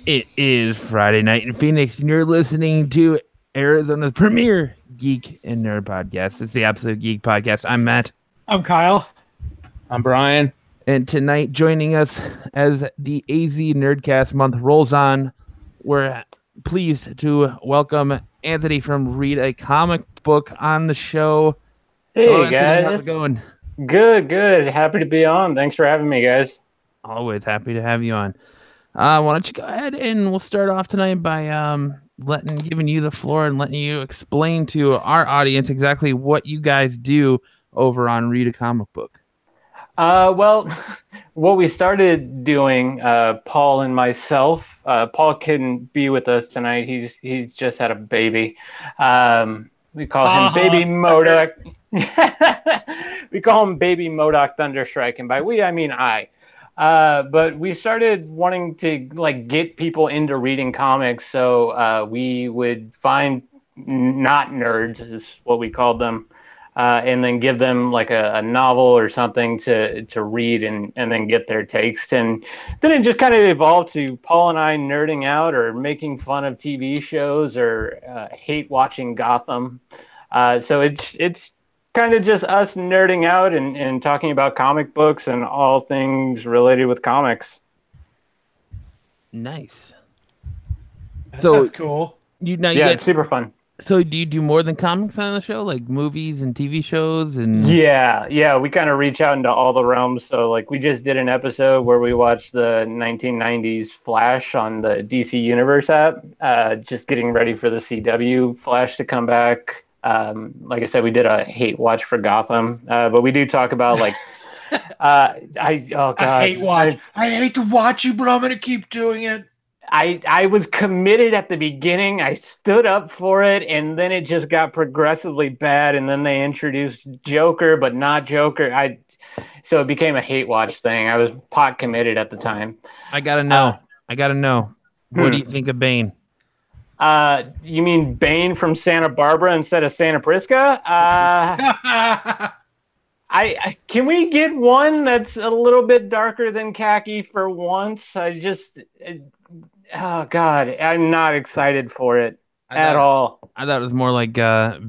It is Friday night in Phoenix, and you're listening to Arizona's premier geek and nerd podcast. It's the Absolute Geek Podcast. I'm Matt. I'm Kyle. I'm Brian. And tonight, joining us as the AZ Nerdcast month rolls on, we're pleased to welcome Anthony from Read a Comic Book on the show. Hey, Hello, Anthony. guys. How's it going? Good. Happy to be on. Thanks for having me, guys. Always happy to have you on. Why don't you go ahead and we'll start off tonight by giving you the floor and letting you explain to our audience exactly what you guys do over on Read a Comic Book. Well, what we started doing, Paul and myself, Paul couldn't be with us tonight. He's just had a baby. We call him Baby MODOK. We call him Baby MODOK Thunderstrike, and by we I mean I. But we started wanting to get people into reading comics, so we would find not nerds, is what we called them, and then give them a novel or something to read and then get their takes. And then it just kind of evolved to Paul and I nerding out or making fun of TV shows or hate watching Gotham. So it's kind of just us nerding out and talking about comic books and all things related with comics. Nice. That's cool. It's super fun. So do you do more than comics on the show, like movies and TV shows? And Yeah, we kind of reach out into all the realms. So we just did an episode where we watched the 1990s Flash on the DC Universe app, just getting ready for the CW Flash to come back. Like I said, we did a hate watch for Gotham, but we do talk about I hate watch. I hate to watch you, but I'm gonna keep doing it. I was committed at the beginning. I stood up for it, and then it just got progressively bad. And then they introduced Joker, but not Joker. So it became a hate watch thing. I was pot committed at the time. I gotta know. What do you think of Bane? You mean Bane from Santa Barbara instead of Santa Prisca? Can we get one that's a little bit darker than khaki for once? Oh God, I'm not excited for it at all. I thought it was more like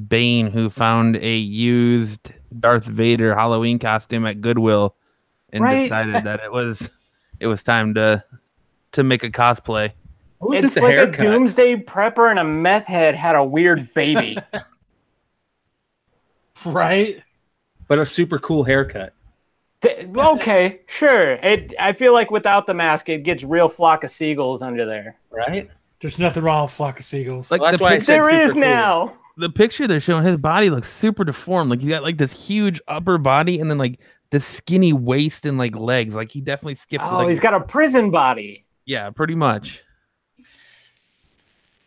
Bane, who found a used Darth Vader Halloween costume at Goodwill and decided that it was time to make a cosplay. It's like a doomsday prepper and a meth head had a weird baby. Right? But a super cool haircut. Okay, sure. I feel like without the mask, it gets real flock of seagulls under there. Right? There's nothing wrong with flock of seagulls. That's why I said there is cool. now. The picture they're showing, his body looks super deformed. Like he's got this huge upper body and then this skinny waist and legs. He definitely skips. Oh, he's got a prison body. Yeah, pretty much.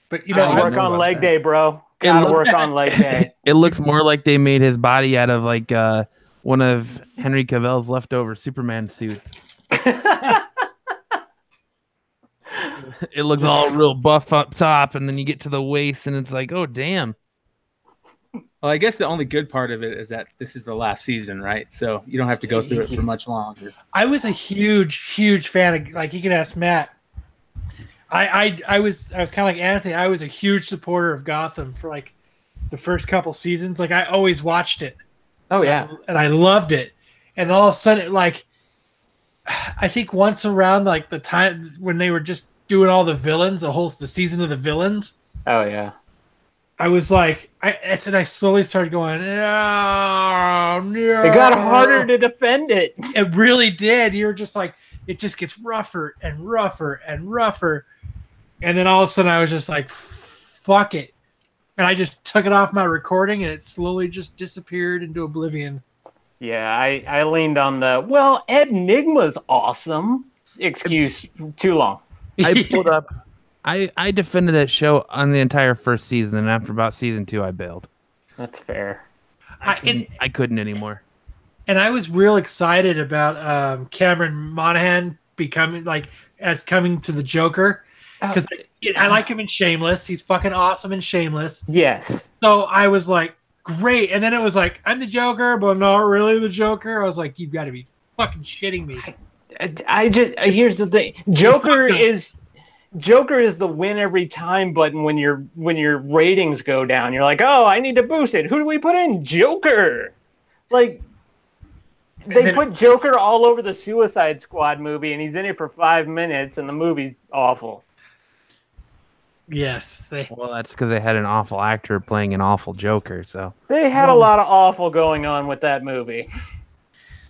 But work on leg day, bro. Gotta work on leg day. It looks more like they made his body out of one of Henry Cavill's leftover Superman suits. It looks all real buff up top, and then you get to the waist, and it's like, oh damn. Well, I guess the only good part of it is that this is the last season, right? So you don't have to go through it for much longer. I was a huge fan of, you can ask Matt. I was kind of like Anthony. I was a huge supporter of Gotham for the first couple seasons. I always watched it. Oh yeah, and I loved it. And all of a sudden, I think once around the time when they were just doing all the villains, the season of the villains. Oh yeah. I was I slowly started going, oh, no. It got harder to defend it. It really did. You're just it just gets rougher and rougher and rougher. And then all of a sudden I was just fuck it. And I just took it off my recording and it slowly just disappeared into oblivion. Yeah, I leaned on Ed Nigma's awesome excuse too long. I pulled up. I defended that show on the entire first season, and after about season 2, I bailed. That's fair. I couldn't anymore. And I was real excited about Cameron Monaghan coming to the Joker, because I like him in Shameless. He's fucking awesome in Shameless. Yes. So I was great. And then it was I'm the Joker, but not really the Joker. I was you've got to be fucking shitting me. Here's the thing. Joker is Joker is the win every time button when your ratings go down. You're like, oh, I need to boost it. Who do we put in? Joker. Like, they put Joker all over the Suicide Squad movie, and he's in it for 5 minutes, and the movie's awful. Yes. Well, that's because they had an awful actor playing an awful Joker. So they had a lot of awful going on with that movie.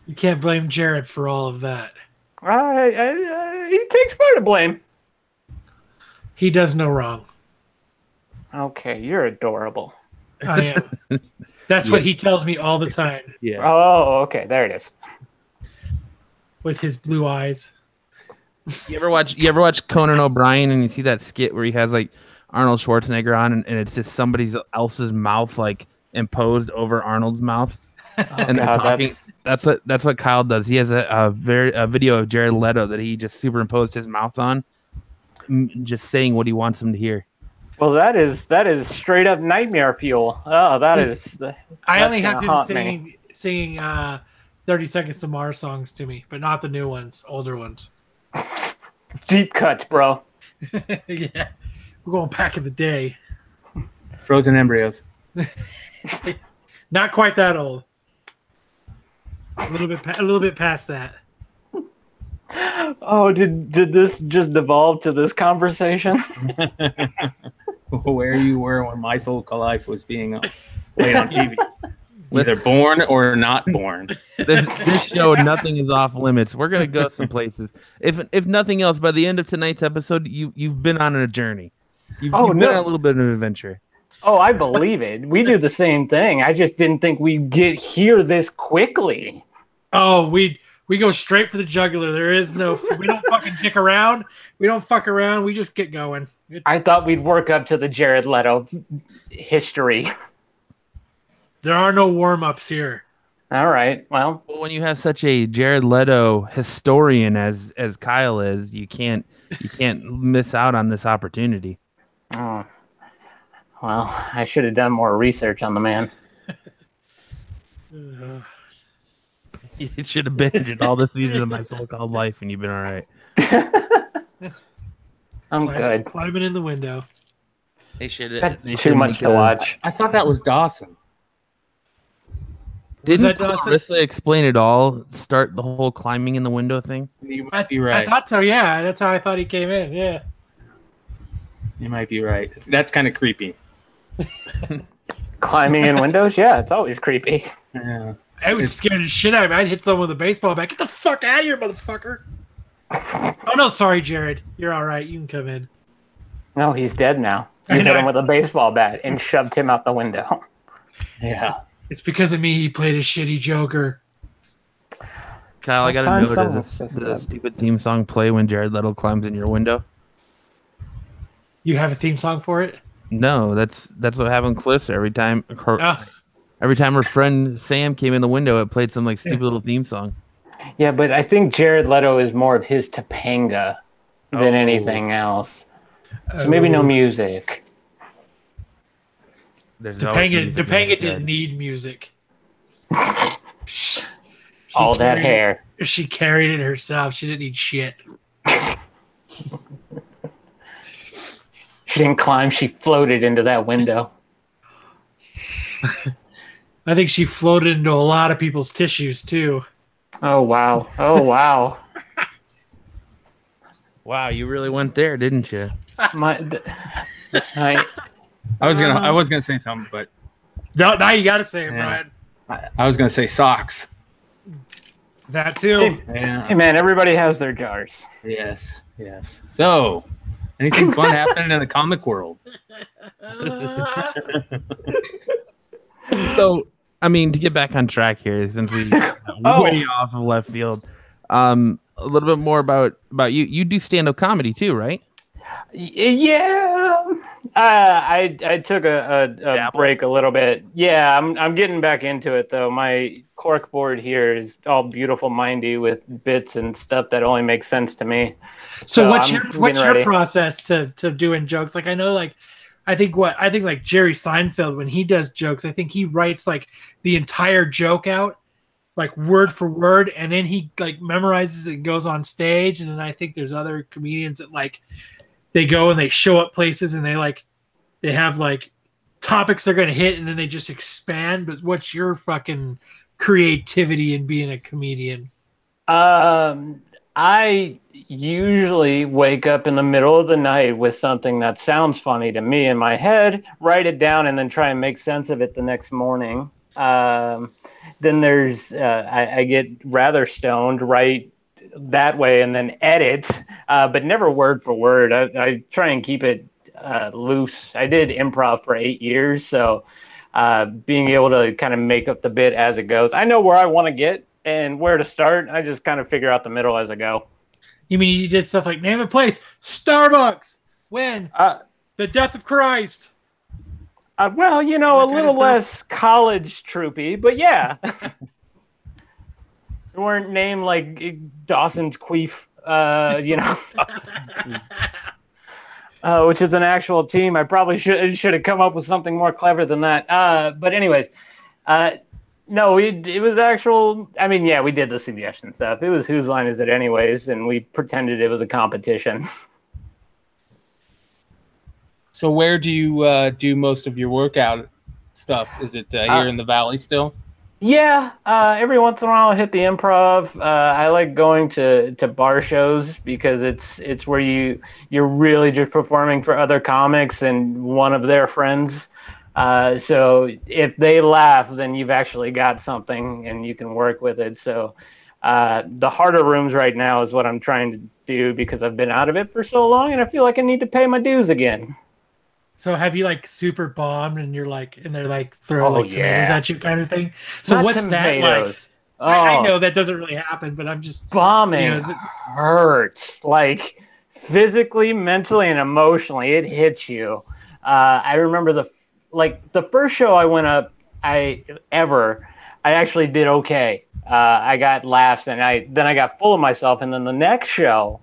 You can't blame Jared for all of that. He takes part of blame. He does no wrong. Okay, you're adorable. I am. That's what he tells me all the time. Yeah. Oh, okay. There it is. With his blue eyes. You ever watch Conan O'Brien and you see that skit where he has like Arnold Schwarzenegger on and it's just somebody else's mouth like imposed over Arnold's mouth and they're talking. That's what Kyle does. He has a video of Jared Leto that he just superimposed his mouth on, just saying what he wants him to hear. Well, that is straight up nightmare fuel. Oh, I only have him singing 30 Seconds to Mars songs to me, but not the new ones, older ones. Deep cuts, bro. Yeah, we're going back in the day. Frozen embryos. Not quite that old. A little bit past that. Oh, did this just devolve to this conversation? Where you were when My Soul Life was being played on TV. Either born or not born. This show, nothing is off limits. We're gonna go some places. If nothing else, by the end of tonight's episode, you've been on a journey. You've been on a little bit of an adventure. Oh, I believe it. We do the same thing. I just didn't think we'd get here this quickly. Oh, we go straight for the jugular. There is no. We don't fucking dick around. We don't fuck around. We just get going. I thought we'd work up to the Jared Leto history. There are no warm-ups here. All right. Well, when you have such a Jared Leto historian as Kyle is, you can't miss out on this opportunity. Oh. Well, I should have done more research on the man. You should have binged all the seasons of My Soul Called Life, and you've been all right. I'm good. Climbing in the window. They should. Too much to watch. I thought that was Dawson. Didn't Clarissa explain it all? Start the whole climbing in the window thing? You might be right. I thought so, yeah. That's how I thought he came in, yeah. You might be right. That's kind of creepy. Climbing in windows? Yeah, it's always creepy. Yeah. I would scare the shit out of me. I'd hit someone with a baseball bat. Get the fuck out of here, motherfucker. Oh, no, sorry, Jared. You're all right. You can come in. No, he's dead now. You hit him with a baseball bat and shoved him out the window. Yeah. It's because of me he played a shitty Joker. Kyle, I gotta know, does the stupid theme song play when Jared Leto climbs in your window? You have a theme song for it? No, that's what happened with Cliff's every time. Every time her friend Sam came in the window, it played some like stupid little theme song. Yeah, but I think Jared Leto is more of his Topanga than anything else. So maybe no music. Topanga didn't need music. All that hair. She carried it herself. She didn't need shit. She didn't climb. She floated into that window. I think she floated into a lot of people's tissues, too. Oh, wow. Oh, wow. Wow, you really went there, didn't you? I was gonna say something, but no, now you gotta say it, Brian. I was gonna say socks. That too. Yeah. Hey man, everybody has their jars. Yes. So, anything fun happening in the comic world? So, I mean, to get back on track here, since we way off of left field, a little bit more about you. You do stand-up comedy too, right? Yeah, I took a break a little bit. Yeah, I'm getting back into it though. My cork board here is all beautiful mindy with bits and stuff that only makes sense to me. So what's your process to doing jokes? Like I know, like I think like Jerry Seinfeld, when he does jokes, I think he writes like the entire joke out, like word for word, and then he like memorizes it and goes on stage. And then I think there's other comedians that like they go and they show up places and they have like topics they're going to hit and then they just expand. But what's your fucking creativity in being a comedian? I usually wake up in the middle of the night with something that sounds funny to me in my head, write it down, and then try and make sense of it the next morning. Then there's I get rather stoned, write that way, and then edit, but never word for word. I try and keep it loose. I did improv for 8 years, so being able to kind of make up the bit as it goes. I know where I want to get and where to start. I just kind of figure out the middle as I go. You mean you did stuff like name a place, Starbucks, when the death of Christ? Well, you know, a little less college troopy, but yeah. They weren't named like Dawson's Queef, you know, which is an actual team. I probably should have come up with something more clever than that. But anyways, no, it was actual. I mean, yeah, we did the suggestion stuff. It was Whose Line Is It Anyways, and we pretended it was a competition. So where do you do most of your workout stuff? Is it here in the Valley still? Yeah, every once in a while I hit the Improv. I like going to bar shows because it's where you're really just performing for other comics and one of their friends. So if they laugh, then you've actually got something and you can work with it. So the harder rooms right now is what I'm trying to do because I've been out of it for so long and I feel like I need to pay my dues again. So have you like super bombed and you're like, and they're like tomatoes at you kind of thing? So Not what's tomatoes. That like? Oh. I know that doesn't really happen, but I'm just bombing hurts, like physically, mentally, and emotionally. It hits you. I remember the first show I went up, I actually did okay. I got laughs, and then I got full of myself. And then the next show,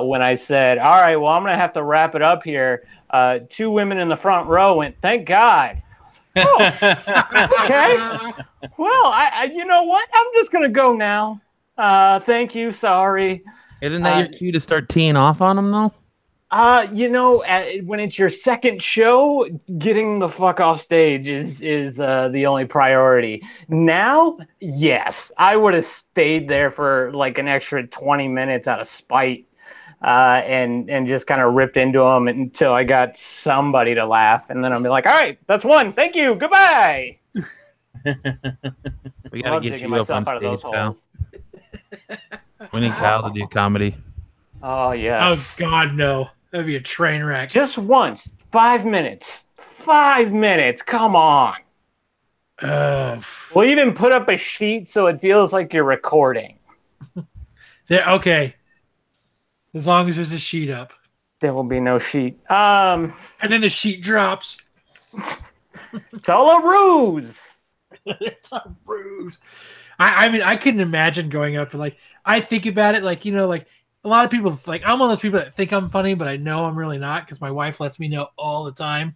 when I said, "All right, well, I'm gonna have to wrap it up here," 2 women in the front row went, "Thank God." Oh, okay. Well, I you know what? I'm just gonna go now. Thank you. Sorry. Isn't that your cue to start teeing off on them though? You know, when it's your second show, getting the fuck off stage is the only priority. Now, yes, I would have stayed there for like an extra 20 minutes out of spite. And just kind of ripped into them until I got somebody to laugh. And then I'll be like, all right, that's one. Thank you. Goodbye. We got to get you up on stage, Kyle. We need Kyle to do comedy. Oh, yes. Oh, God, no. That'd be a train wreck. Just once. 5 minutes. 5 minutes. Come on. We'll even put up a sheet so it feels like you're recording. Okay. As long as there's a sheet up. There will be no sheet. And then the sheet drops. It's all a ruse. It's a ruse. I mean, I couldn't imagine going up and like, I think about it like, you know, like a lot of people, like I'm one of those people that think I'm funny, but I know I'm really not because my wife lets me know all the time.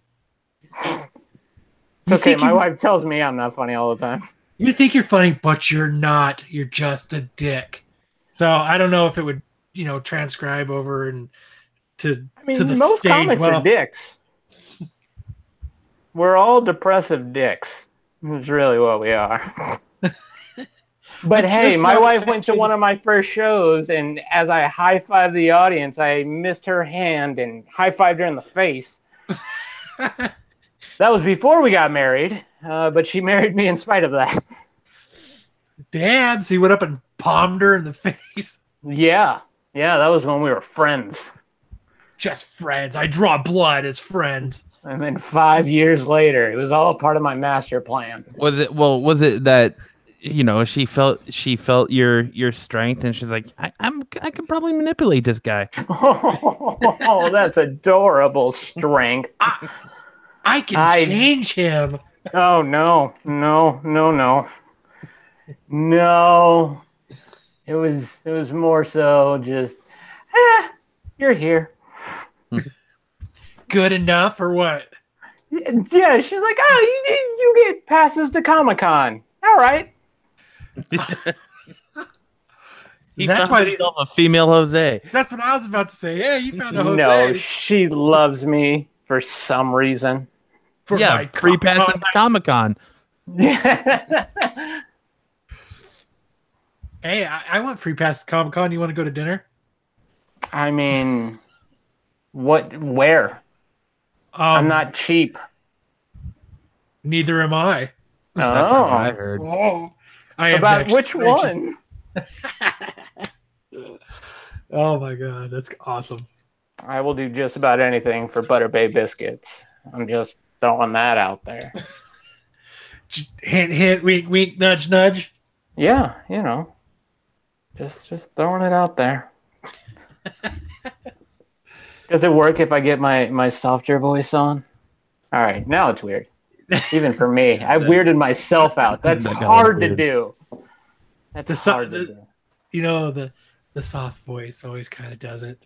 It's okay. My wife tells me I'm not funny all the time. You think you're funny, but you're not. You're just a dick. So I don't know if it would, you know, transcribe over and to the most stage. Comics are dicks. We're all depressive dicks. That's really what we are. But hey, my wife went to one of my first shows, and as I high-fived the audience, I missed her hand and high-fived her in the face. That was before we got married, but she married me in spite of that. Damn, so you went up and palmed her in the face? Yeah. Yeah, that was when we were friends. Just friends. I draw blood as friends. And then 5 years later, it was all part of my master plan. Was it that, you know, she felt your strength and she's like, I can probably manipulate this guy. Oh, that's adorable strength. I can change him. Oh, no. It was more so just, you're here. Good enough or what? Yeah, she's like, oh, you get passes to Comic-Con. All right. That's why himself a female Jose. That's what I was about to say. Hey, you found a Jose. No, she loves me for some reason. For Yeah, my free passes to Comic-Con. Hey, I want free passes to Comic-Con. You want to go to dinner? I mean, where? I'm not cheap. Neither am I. That's not what I heard. Oh, I am About which one? Oh my god, that's awesome. I will do just about anything for Butter Bay biscuits. I'm just throwing that out there. Hint, hint, wink, wink, nudge, nudge. Yeah, just throwing it out there. Does it work if I get my softer voice on? All right, now it's weird. Even for me, I weirded myself out. That's hard to do. That's hard to do. You know, the soft voice always kind of does it.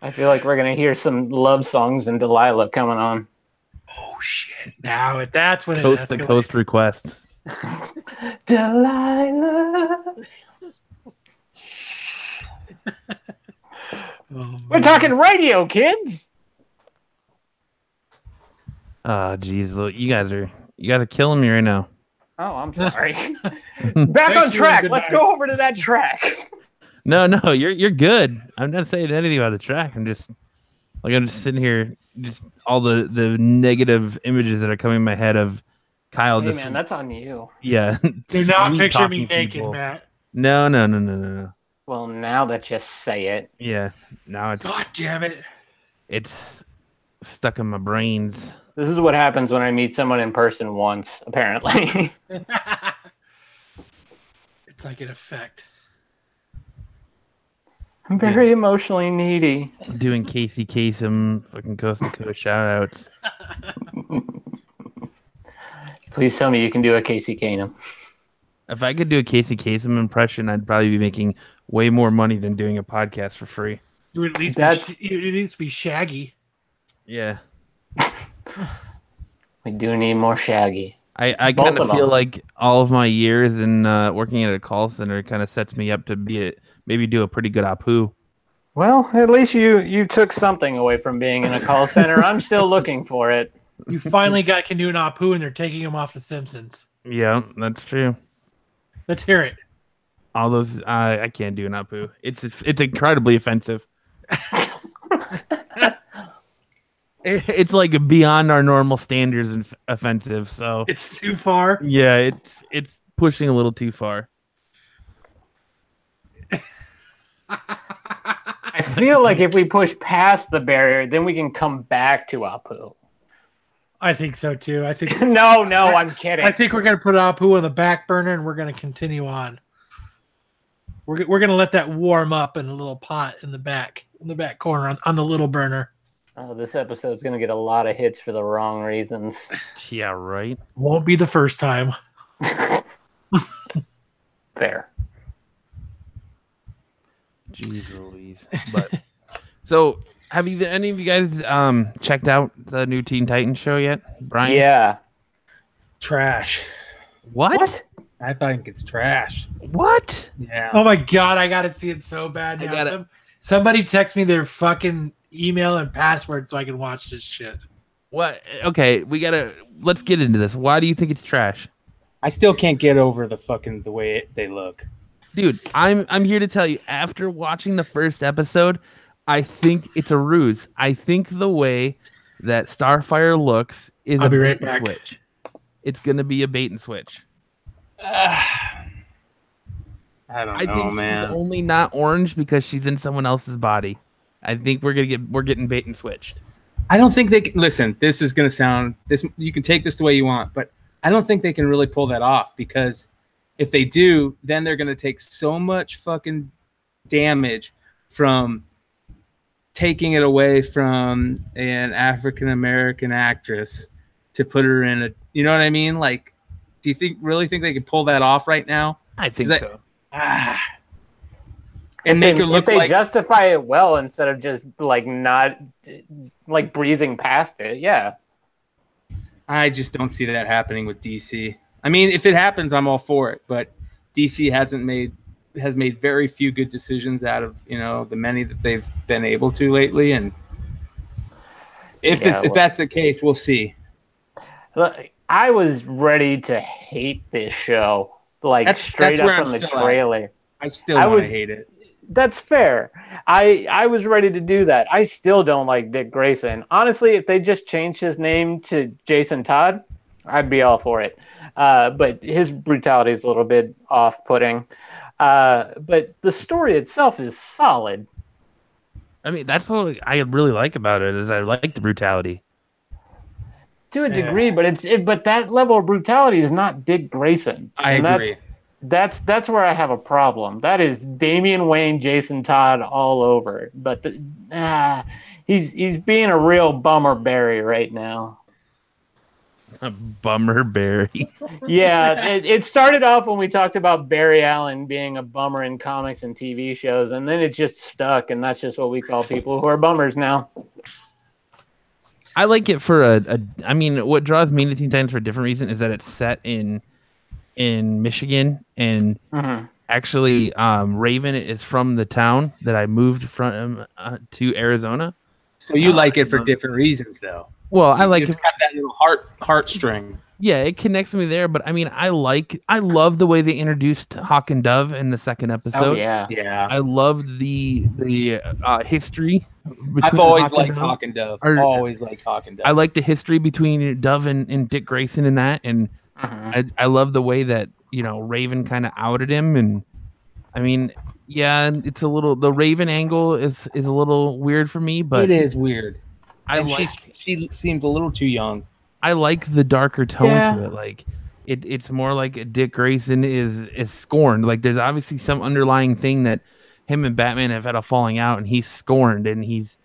I feel like we're gonna hear some love songs and Delilah coming on. Oh shit! Now that's when Coast it to coast requests. Delilah. We're man. talking radio, kids. Oh, geez, look, you guys are killing me right now. Oh, I'm sorry. Back on track. Let's go over to that track. No, you're good. I'm not saying anything about the track. I'm just sitting here, just all the negative images that are coming in my head of Kyle. Hey, man, that's on you. Yeah. Do not picture me sweet-talking naked, people. Matt. No. Well, now that you say it. Yeah. Now God damn it. it's stuck in my brains. This is what happens when I meet someone in person once, apparently. It's like an effect. I'm very emotionally needy. Doing Casey Kasem, fucking coast to coast shout outs. Please tell me you can do a Casey Kasem. If I could do a Casey Kasem impression, I'd probably be making way more money than doing a podcast for free. You would at least it needs to be Shaggy. Yeah. We do need more Shaggy. I kind of feel like all of my years in working at a call center kind of sets me up to maybe do a pretty good Apu. Well, at least you took something away from being in a call center. I'm still looking for it. You finally can do an Apu, and they're taking him off The Simpsons. Yeah, that's true. Let's hear it. All those I can't do an Apu. It's incredibly offensive. It's like beyond our normal standards and offensive. So It's too far. yeah, it's pushing a little too far. I feel like if we push past the barrier, then we can come back to Apu. I think so too. I think No, I'm kidding. I think we're gonna put Apu on the back burner, and we're gonna continue on. We're gonna let that warm up in a little pot in the back corner on the little burner. Oh, this episode's going to get a lot of hits for the wrong reasons. Yeah, right. Won't be the first time. Fair. Jeez Louise. But so, have any of you guys checked out the new Teen Titans show yet, Brian? Yeah. Trash. What? I think it's trash. What? Yeah. Oh my god, I gotta see it so bad now. Somebody text me their fucking email and password so I can watch this shit. What? Okay, let's get into this. Why do you think it's trash? I still can't get over the way they look. Dude, I'm here to tell you, after watching the first episode, I think it's a ruse. I think the way that Starfire looks is a bait and switch. It's gonna be a bait and switch. I don't I know, think man. she's only not orange because she's in someone else's body. I think we're getting bait and switched. I don't think they can listen. This is gonna sound this. You can take this the way you want, but I don't think they can really pull that off, because if they do, then they're gonna take so much fucking damage from taking it away from an African American actress to put her in a. You know what I mean? Like, do you really think they could pull that off right now? I think so. And make it look like they justify it well instead of just like not like breezing past it. Yeah. I just don't see that happening with DC. I mean, if it happens, I'm all for it. But DC has made very few good decisions out of the many that they've been able to lately. And if that's the case, we'll see. Look, I was ready to hate this show, like straight up from the trailer. I still want to hate it. That's fair. I was ready to do that. I still don't like Dick Grayson. Honestly, if they just changed his name to Jason Todd, I'd be all for it. But his brutality is a little bit off-putting. But the story itself is solid. I mean, that's what I really like about it, is I like the brutality. To a degree, but that level of brutality is not Dick Grayson. I agree. That's where I have a problem. That is Damian Wayne, Jason Todd all over. But he's being a real bummer Barry right now. A bummer Barry. Yeah, it started off when we talked about Barry Allen being a bummer in comics and TV shows, and then it just stuck, and that's just what we call people who are bummers now. I like it for I mean, what draws me to Teen Titans for a different reason is that it's set in Michigan, and actually Raven is from the town that I moved from to Arizona. So you like it for different reasons, though. Well, I like it's got that little heartstring. Yeah, it connects me there, but I mean, I love the way they introduced Hawk and Dove in the second episode. Oh yeah. I love the history. I've always liked Hawk and Dove. Always liked Hawk and Dove. I like the history between Dove and Dick Grayson in that, and I love the way that Raven kind of outed him, and I mean, yeah, it's a little, the Raven angle is a little weird for me, but it is weird. She seems a little too young. I like the darker tone to it. Like it's more like Dick Grayson is scorned. Like there's obviously some underlying thing that him and Batman have had a falling out, and he's scorned, and he's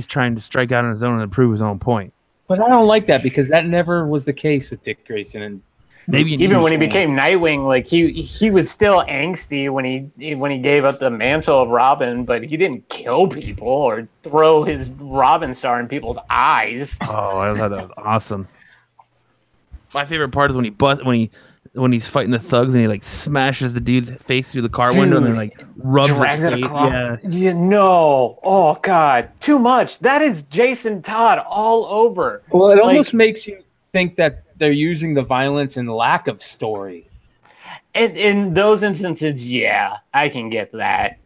trying to strike out on his own and prove his own point. But I don't like that, because that never was the case with Dick Grayson. And maybe even when he became Nightwing, like he was still angsty when he gave up the mantle of Robin, but he didn't kill people or throw his Robin star in people's eyes. Oh, I thought that was awesome. My favorite part is when he's fighting the thugs and he like smashes the dude's face through the car window and then like rubs his face. Yeah. No. Oh God, too much. That is Jason Todd all over. Well, it almost makes you think that they're using the violence and lack of story. In those instances, yeah, I can get that.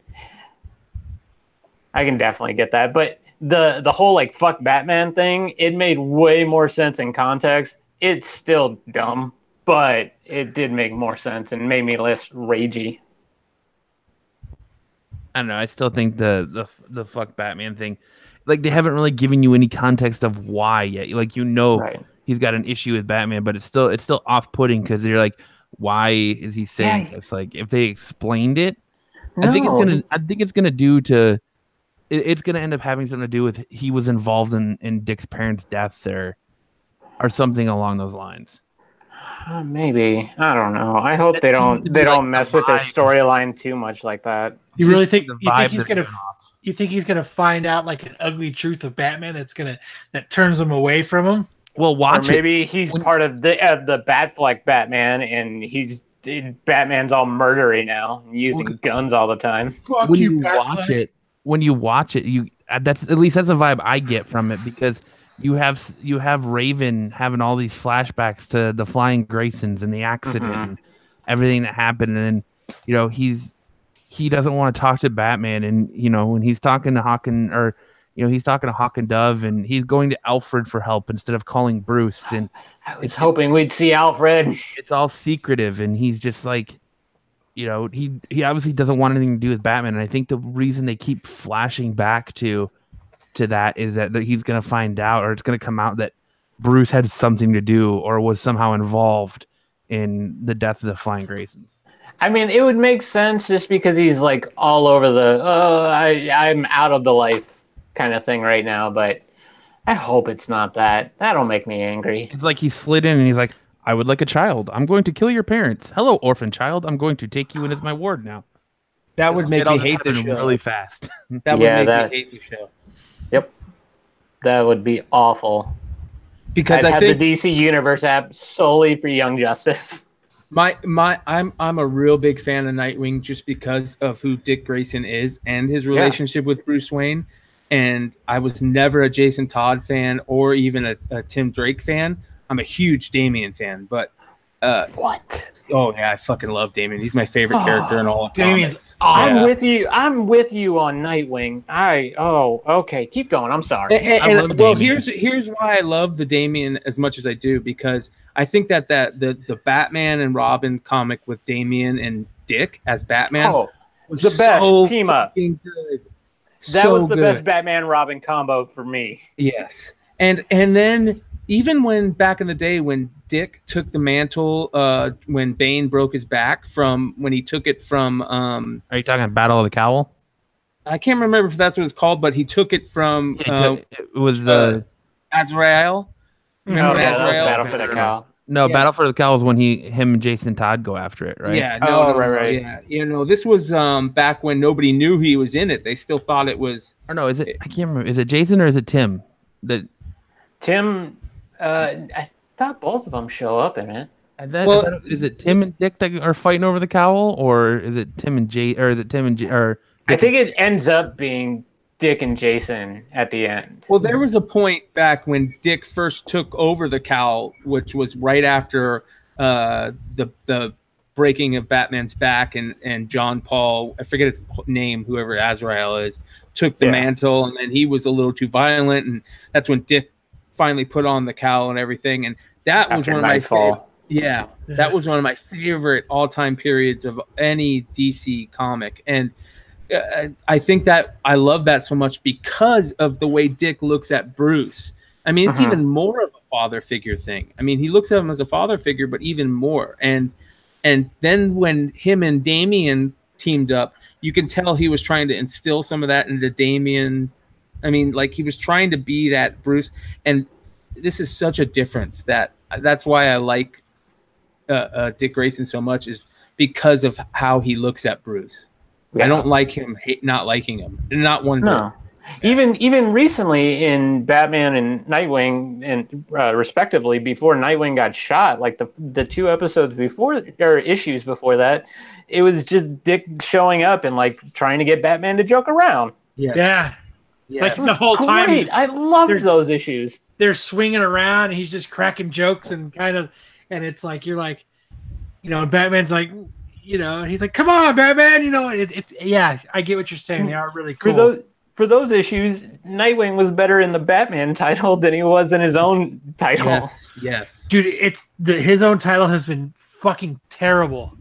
I can definitely get that. But the whole like fuck Batman thing, it made way more sense in context. It's still dumb, but it did make more sense and made me less ragey. I don't know. I still think the fuck Batman thing, like they haven't really given you any context of why yet. Like right. He's got an issue with Batman, but it's still off-putting because you're like, why is he saying this? Like if they explained it, I think it's gonna end up having something to do with he was involved in Dick's parents' death or something along those lines. Maybe. I don't know. I hope they don't mess with his storyline too much like that. You really think he's gonna find out like an ugly truth of Batman that turns him away from him? Well, maybe he's part of the Batfleck Batman, and Batman's all murdery now, using guns all the time. When you watch it, that's a vibe I get from it, because you have Raven having all these flashbacks to the Flying Graysons and the accident and everything that happened, and then he doesn't want to talk to Batman, and when he's talking to Hawk and Dove, and he's going to Alfred for help instead of calling Bruce, and I was hoping we'd see Alfred. It's all secretive, and he's just like, he obviously doesn't want anything to do with Batman, and I think the reason they keep flashing back to that is that he's going to find out, or it's going to come out that Bruce had something to do or was somehow involved in the death of the Flying Graysons. I mean, it would make sense just because he's like all over I'm out of the life kind of thing right now, but I hope it's not that. That'll make me angry. It's like he slid in and he's like, I would like a child. I'm going to kill your parents. Hello, orphan child. I'm going to take you in as my ward now. That would make me hate the show really fast. That would make me hate the show. Yep. That would be awful. Because I think the DC Universe app solely for Young Justice. I'm a real big fan of Nightwing just because of who Dick Grayson is and his relationship with Bruce Wayne. And I was never a Jason Todd fan or even a Tim Drake fan. I'm a huge Damian fan, but what? Oh yeah, I fucking love Damian. He's my favorite character in all of Damian's comics. awesome. I'm with you on Nightwing. Okay, keep going. I'm sorry. Here's why I love the Damian as much as I do, because I think that the Batman and Robin comic with Damian and Dick as Batman was the best team up. Good. That was the best Batman Robin combo for me. Yes, and then even when back in the day when Dick took the mantle, when Bane broke his back when he took it from. Are you talking Battle of the Cowl? I can't remember if that's what it's called, but he took it from. It was the Azrael. Remember Azrael? Battle for the Cowl. No, yeah. Battle for the Cowl is when him and Jason Todd go after it, right? Yeah. Right. Yeah. You know, this was back when nobody knew he was in it. They still thought it was. Or no, is it? I can't remember. Is it Jason or is it Tim? Tim. I thought both of them show up in it. Is it Tim and Dick that are fighting over the cowl, or is it Tim and Jay? Or is it Tim and I think it ends up being Dick and Jason at the end. Well, there was a point back when Dick first took over the cowl, which was right after the breaking of Batman's back, and John Paul, I forget his name, whoever Azrael is, took the mantle, and then he was a little too violent, and that's when Dick finally put on the cowl and everything, and that was one of my favorite. Yeah, that was one of my favorite all-time periods of any DC comic, and I think that I love that so much because of the way Dick looks at Bruce. I mean, it's even more of a father figure thing. I mean, he looks at him as a father figure, but even more. And then when him and Damian teamed up, you can tell he was trying to instill some of that into Damian. I mean, like he was trying to be that Bruce, and this is such a difference that's why I like Dick Grayson so much, is because of how he looks at Bruce. Yeah. I don't like him not liking him, not one bit. No. Even recently in Batman and Nightwing, and respectively, before Nightwing got shot, like the two episodes before or issues before that, it was just Dick showing up and like trying to get Batman to joke around. Yeah. Like the whole time. I loved those issues. They're swinging around, and he's just cracking jokes and and it's like you're like, and Batman's like, and he's like, "Come on, Batman!" I get what you're saying. They are really cool. For those issues, Nightwing was better in the Batman title than he was in his own title. Yes. Dude, his own title has been fucking terrible.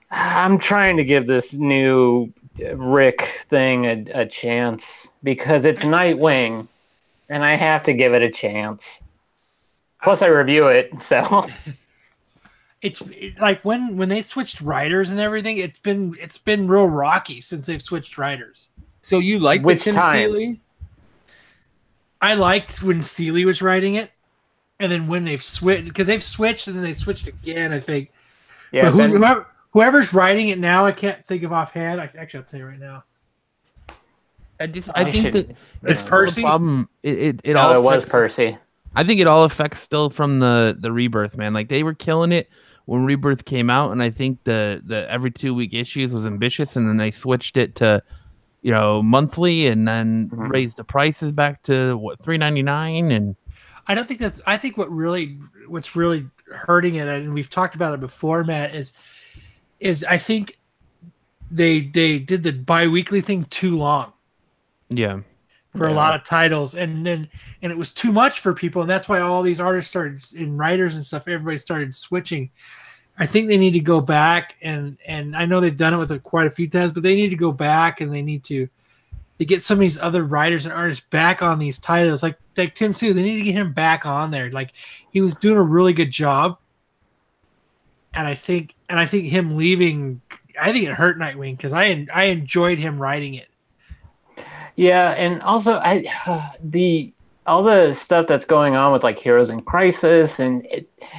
I'm trying to give this new Rick thing a chance because it's Nightwing, and I have to give it a chance. Plus, I review it, so. It's like when they switched writers and everything, it's been real rocky since they've switched writers. So you like Tim Seeley? I liked when Seeley was writing it, and then when they've switched, because they've switched and then they switched again, I think. Yeah. But whoever's writing it now, I can't think of offhand. I'll tell you right now. I think that it's Percy. Problem. It was Percy. I think it all affects still from the Rebirth, man. Like they were killing it when Rebirth came out, and I think the every 2-week issues was ambitious, and then they switched it to monthly, and then raised the prices back to $3.99. And I don't think I think what's really hurting it, and we've talked about it before, Matt, is I think they did the bi-weekly thing too long. Yeah. For a lot of titles, and it was too much for people, and that's why all these artists started, and writers and stuff, everybody started switching. I think they need to go back, and I know they've done it with quite a few times, but they need to go back, and they need to get some of these other writers and artists back on these titles, like Tim Seeley. They need to get him back on there. Like he was doing a really good job, and I think him leaving, I think it hurt Nightwing because I enjoyed him writing it. Yeah, and also all the stuff that's going on with like Heroes in Crisis, and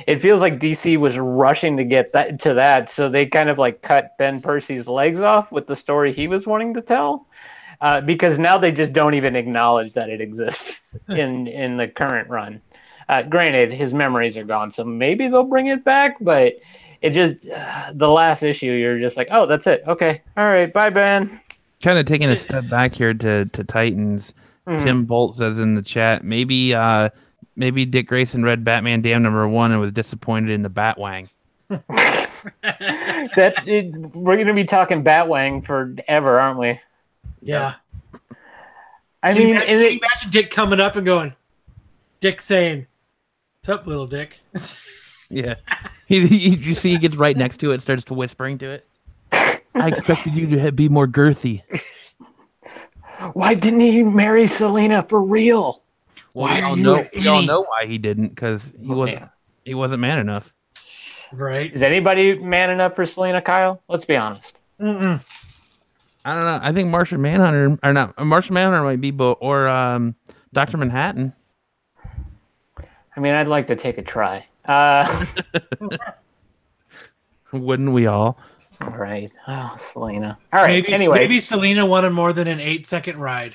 it feels like DC was rushing to get to that, so they kind of like cut Ben Percy's legs off with the story he was wanting to tell, because now they just don't even acknowledge that it exists in the current run. Granted, his memories are gone, so maybe they'll bring it back, but it just the last issue, you're just like, oh, that's it. Okay, all right, bye, Ben. Kind of taking a step back here to Titans. Tim Bolt says in the chat, maybe Dick Grayson read Batman Damn #1 and was disappointed in the Batwang. We're gonna be talking Batwang forever, aren't we? Yeah. Can you imagine Dick coming up and going, Dick saying, "What's up, little Dick?" Yeah. You see he gets right next to it, starts to whispering to it. I expected you to be more girthy. Why didn't he marry Selena for real? Well, we all know why he didn't, because he wasn't man enough. Right. Is anybody man enough for Selena, Kyle? Let's be honest. Mm-mm. I don't know. I think Martian Manhunter, or not, Martian Manhunter might be, or Dr. Manhattan. I mean, I'd like to take a try. Wouldn't we all? Right. Oh, Selena. All right. Maybe Selena wanted more than an 8-second ride.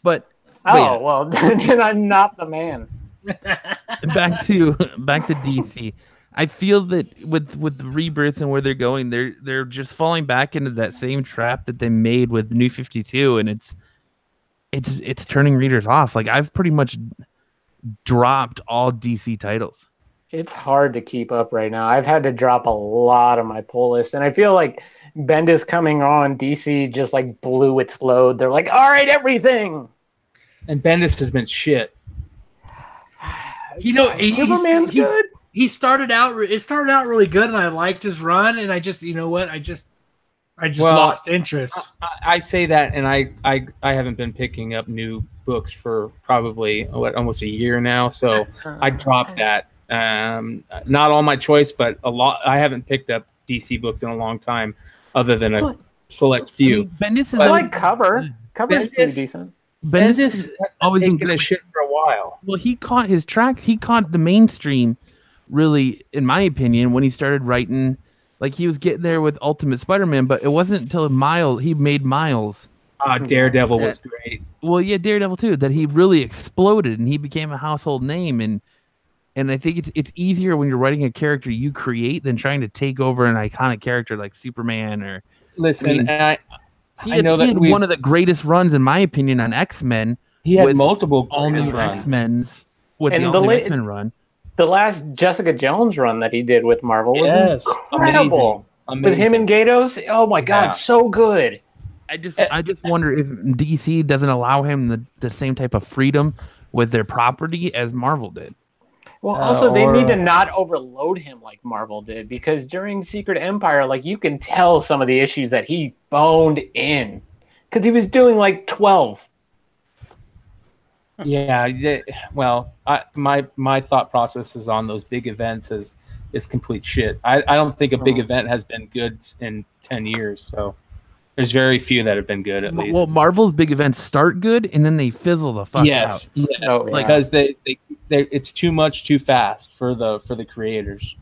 But well, then I'm not the man. back to DC. I feel that with Rebirth and where they're going, they're just falling back into that same trap that they made with New 52, and it's turning readers off. Like, I've pretty much dropped all DC titles. It's hard to keep up right now. I've had to drop a lot of my pull list, and I feel like Bendis coming on, DC just like blew its load. They're like, all right, everything. And Bendis has been shit. You know, Superman's good. It started out really good, and I liked his run, and I just lost interest. I say that, and I haven't been picking up new books for probably almost a year now, so I dropped that. Not all my choice, but a lot. I haven't picked up DC books in a long time, other than a select few. I mean, Bendis is like Cover's pretty decent. Bendis has always been been taking a shit for a while. Well, he caught his track. He caught the mainstream, really, in my opinion, when he started writing. Like, he was getting there with Ultimate Spider-Man, but it wasn't until he made Miles. Daredevil was great. Well, yeah, Daredevil too. That he really exploded and he became a household name. And I think it's easier when you're writing a character you create than trying to take over an iconic character like Superman or. Listen, I know that one of the greatest runs, in my opinion, on X-Men. He had multiple all new X-Men's with the all new X-Men run. The last Jessica Jones run that he did with Marvel was incredible. Amazing. With him and Gatos, oh my god, so good. I just wonder if DC doesn't allow him the same type of freedom with their property as Marvel did. Well, also they need to not overload him like Marvel did, because during Secret Empire, like, you can tell some of the issues that he boned in because he was doing like 12. Yeah, well, my thought process is on those big events is complete shit. I don't think a big event has been good in 10 years. So there's very few that have been good, at least. Well, Marvel's big events start good and then they fizzle the fuck out. Yes, because they it's too much too fast for the creators.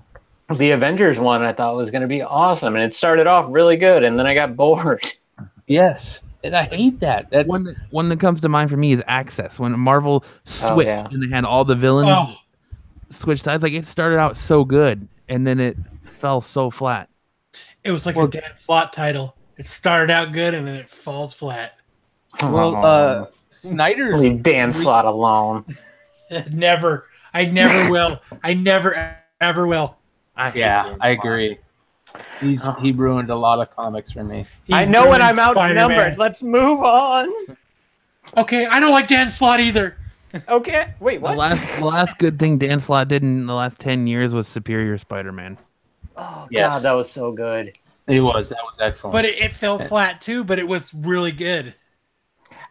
The Avengers one I thought was going to be awesome, and it started off really good, and then I got bored. Yes. And I hate that. That's one that comes to mind for me is Access. When Marvel switched and they had all the villains switch sides, like, it started out so good and then it fell so flat. It was like a Dan Slott title. It started out good and then it falls flat. Well, Snyder's leave Dan Slott alone. Never. I never will. I never ever will. I agree. He ruined a lot of comics for me. I know when I'm outnumbered. Let's move on. Okay, I don't like Dan Slott either. Okay, wait, what? The last good thing Dan Slott did in the last 10 years was Superior Spider-Man. Oh, yes. God, that was so good. That was excellent. But it fell flat too, but it was really good.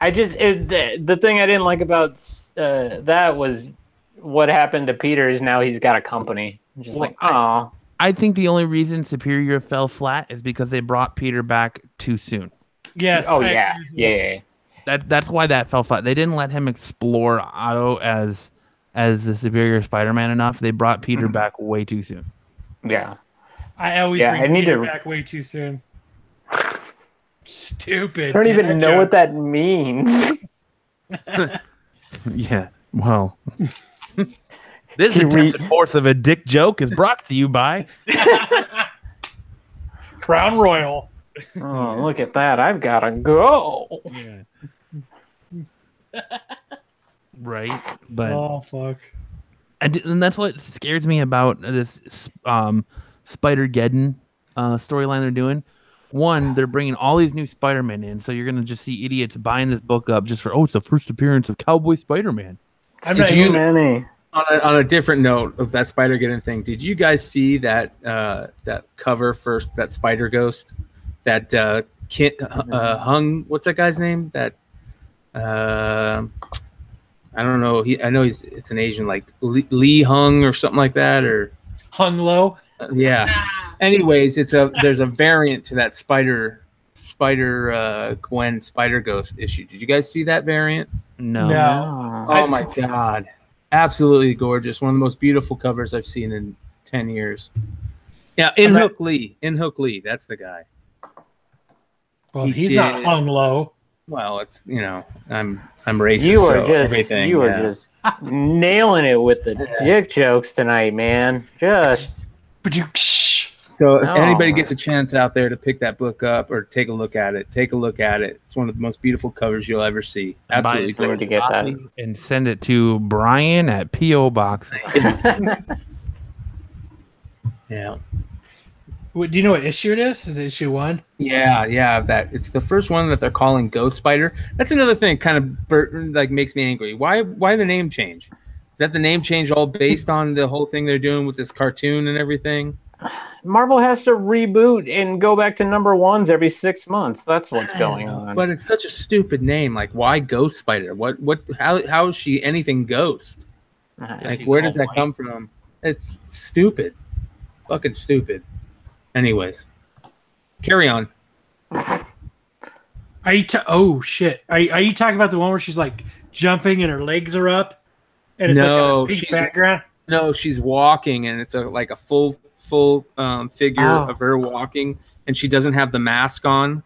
The thing I didn't like about that was what happened to Peter is now he's got a company. I think the only reason Superior fell flat is because they brought Peter back too soon. Yes. Oh, yeah. That's why that fell flat. They didn't let him explore Otto as the Superior Spider-Man enough. They brought Peter back way too soon. Yeah. I always bring Peter back way too soon. Stupid. I don't even know what that means. Yeah. Well. This attempted force of a dick joke is brought to you by Crown Royal. Oh, look at that! I've gotta go. Yeah. Right, but Oh fuck. and that's what scares me about this Spider-Geddon storyline they're doing. One, they're bringing all these new Spider-Man in, so you're gonna just see idiots buying this book up just for it's the first appearance of Cowboy Spider-Man. Too many. On a different note of that Spider-Geddon thing, did you guys see that that cover first? That Spider Ghost, that Hung. What's that guy's name? That I don't know. I know it's an Asian, like Lee Hung or something like that, or Hung Low. Yeah. Anyways, there's a variant to that Spider Gwen Spider Ghost issue. Did you guys see that variant? No. Oh my god. Absolutely gorgeous. One of the most beautiful covers I've seen in 10 years. Yeah, Hook Lee. That's the guy. Well, he's not Hung Low. Well, it's I'm racist. You are just nailing it with the dick jokes tonight, man. Just. So if anybody gets a chance out there to pick that book up or take a look at it, It's one of the most beautiful covers you'll ever see. Absolutely great to get that. And send it to Brian at P.O. Box. Yeah. Do you know what issue it is? Is it issue 1? Yeah. That it's the first one that they're calling Ghost Spider. That's another thing, kind of makes me angry. Why the name change? Is that the name change all based on the whole thing they're doing with this cartoon and everything? Marvel has to reboot and go back to number ones every 6 months. That's what's going on. But it's such a stupid name. Like, why Ghost Spider? How is she anything ghost? Like, where does that come from? It's stupid. Fucking stupid. Anyways, carry on. Oh shit! Are you talking about the one where she's like jumping and her legs are up, and it's like a pink background? No, she's walking, and it's like a full figure of her walking, and she doesn't have the mask on.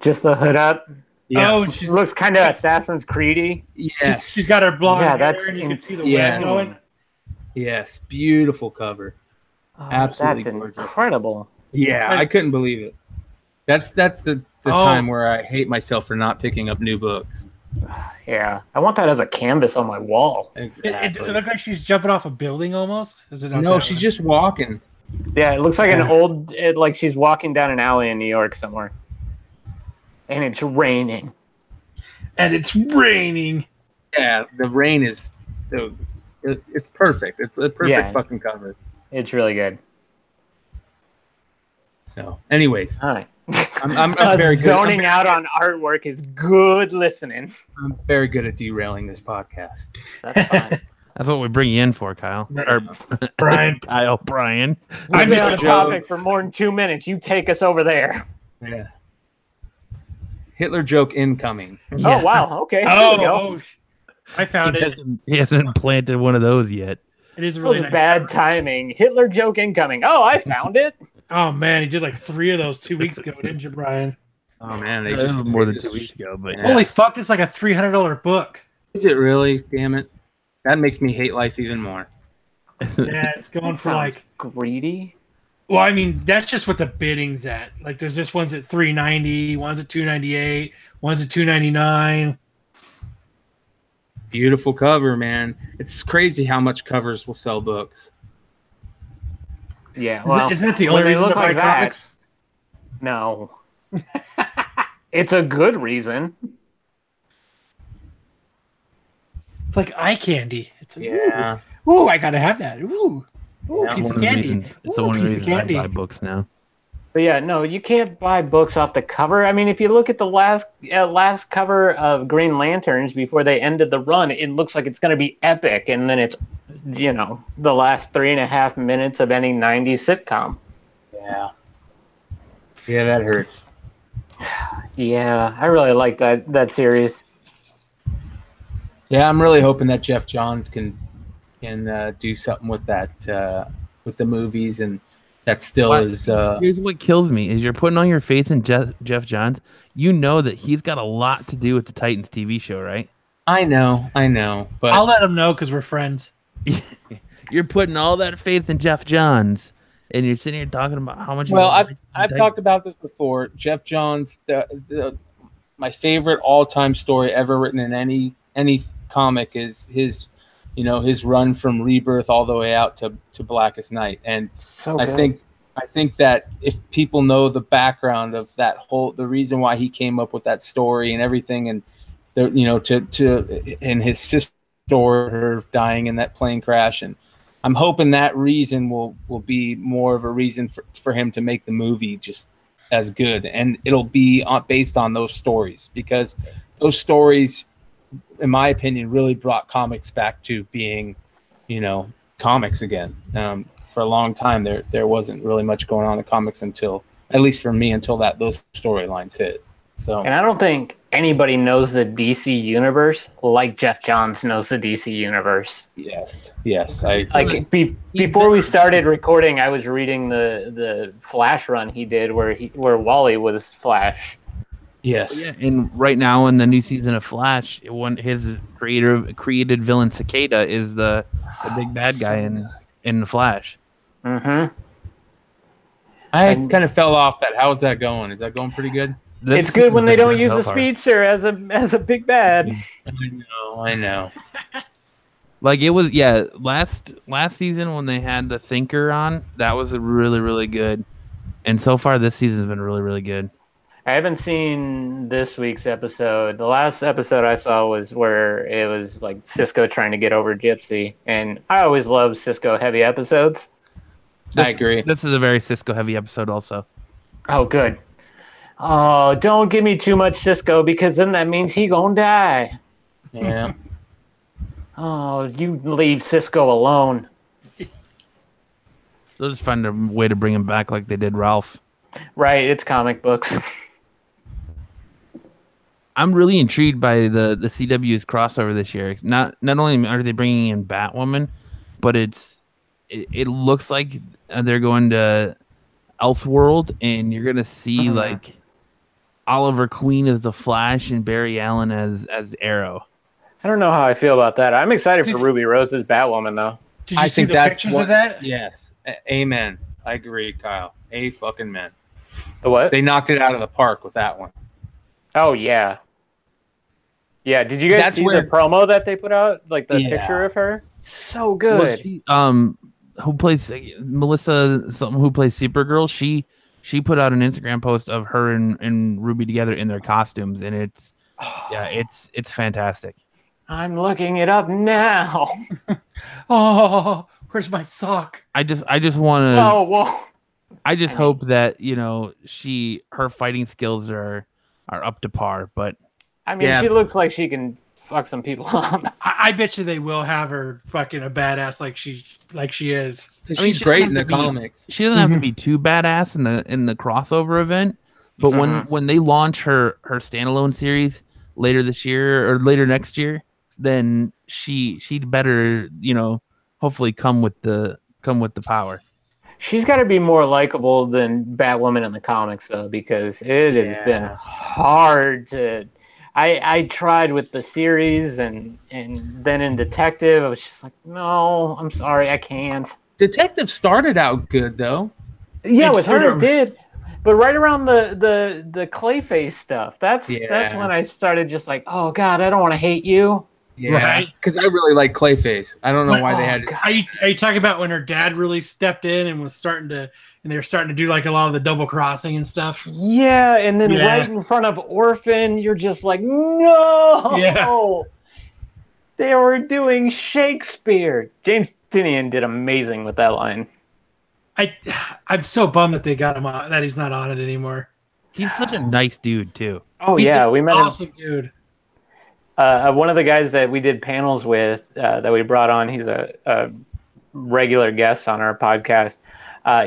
Just the hood up. Yes. Oh, she looks kind of Assassin's Creed-y. Yes, she's got her blonde hair, that's and you can see the web going. Yes, beautiful cover. Absolutely that's gorgeous. Incredible. Yeah, I couldn't believe it. That's the time where I hate myself for not picking up new books. Yeah, I want that as a canvas on my wall. Exactly. Does it look like she's jumping off a building almost? Is it not? No, she's just walking. Yeah, it looks like like she's walking down an alley in New York somewhere. And it's raining. Yeah, the rain is it's perfect. It's a perfect fucking cover. It's really good. So, anyways, hi. I'm very good. Zoning out on artwork is good listening. I'm very good at derailing this podcast. That's fine. That's what we bring you in for, Kyle. Or Brian. Brian. I've been on the topic for more than 2 minutes. You take us over there. Yeah. Hitler joke incoming. Yeah. Oh, wow. Okay. I found it. He hasn't planted one of those yet. It is really nice. Bad timing. Hitler joke incoming. Oh, I found it. Oh, man. He did like 3 of those 2 weeks ago, didn't you, Brian? Oh, man. That was more than 2 weeks ago. But Holy fuck, it's like a $300 book. Is it really? Damn it. That makes me hate life even more. Yeah, it's going for like greedy. Well, I mean, that's just what the bidding's at. Like, there's just ones at $390, ones at $298, ones at $299. Beautiful cover, man. It's crazy how much covers will sell books. Yeah, well, isn't it the only reason to buy comics? No. It's a good reason. It's like eye candy. It's like, yeah. Ooh, I gotta have that. Ooh, piece of candy. It's the one reason I buy books now. But yeah, no, you can't buy books off the cover. I mean, if you look at the last cover of Green Lanterns before they ended the run, it looks like it's going to be epic, and then it's, the last 3.5 minutes of any 90s sitcom. Yeah. Yeah, that hurts. Yeah, I really like that series. Yeah, I'm really hoping that Jeff Johns can do something with that with the movies, and that still is. Here's what kills me is you're putting all your faith in Jeff Johns. You know that he's got a lot to do with the Titans TV show, right? I know, but I'll let him know because we're friends. You're putting all that faith in Jeff Johns, and you're sitting here talking about how much. Well, I've talked about this before. Jeff Johns, my favorite all-time story ever written in any comic is his, his run from Rebirth all the way out to Blackest Night. And So I good. think that if people know the background of the reason why he came up with that story and everything, and and his sister, her dying in that plane crash, and I'm hoping that reason will be more of a reason for him to make the movie just as good, and it'll be based on those stories, because those stories, in my opinion, really brought comics back to being, comics again. For a long time, there wasn't really much going on in comics until, at least for me, until those storylines hit. So, And I don't think anybody knows the DC universe like Jeff Johns knows the DC universe. yes, I agree. Like before we started recording, I was reading the Flash run he did where Wally was Flash. Yes. Yeah, and right now in the new season of Flash, his created villain Cicada is the big bad guy in the Flash. Mm-hmm. I kind of fell off that. How's that going? Is that going pretty good? It's good when they don't use the speedster as a big bad. I know. Like it was, last season when they had the Thinker on, that was really, really good. And so far this season's been really, really good. I haven't seen this week's episode. The last episode I saw was where it was like Cisco trying to get over Gypsy, and I always love Cisco heavy episodes. I agree. This is a very Cisco heavy episode also. Oh, good. Oh, don't give me too much Cisco, because then that means he gonna die. Yeah. Oh, you leave Cisco alone. They'll just find a way to bring him back like they did Ralph. Right, it's comic books. I'm really intrigued by the CW's crossover this year. Not only are they bringing in Batwoman, but it looks like they're going to Elseworld, and you're gonna see like Oliver Queen as the Flash and Barry Allen as Arrow. I don't know how I feel about that. I'm excited for Ruby Rose's Batwoman, though. Did you see the pictures of that? Yes. Amen. I agree, Kyle. Fucking man. The what? They knocked it out of the park with that one. Oh, yeah. Yeah, did you guys see the promo that they put out? Like the picture of her? So good. Well, she, who plays Melissa, who plays Supergirl, she put out an Instagram post of her and Ruby together in their costumes, and it's fantastic. I'm looking it up now. Oh, where's my sock? I just want to. Oh, whoa. I just hope that her fighting skills are up to par. But I mean, she looks like she can fuck some people up. I bet you they will have her fucking a badass like she is. She's great in the comics. She doesn't have to be too badass in the crossover event, but when they launch her standalone series later this year or later next year, then she'd better hopefully come with the power. She's got to be more likable than Batwoman in the comics, though, because it has been hard to. I tried with the series and then in Detective, I was just like, no, I'm sorry, I can't. Detective started out good, though. Yeah, with her it did. But right around the Clayface stuff, that's when I started just like, oh, God, I don't want to hate you. Yeah, because I really like Clayface. I don't know why they had it. Are you talking about when her dad really stepped in and they were starting to do like a lot of the double crossing and stuff? Yeah, and then right in front of Orphan, you're just like, no! Yeah. They were doing Shakespeare. James Tynion did amazing with that line. I'm so bummed that they got him on, that he's not on it anymore. He's such a nice dude, too. Oh, yeah, we met him. Awesome dude. One of the guys that we did panels with that we brought on, he's a regular guest on our podcast.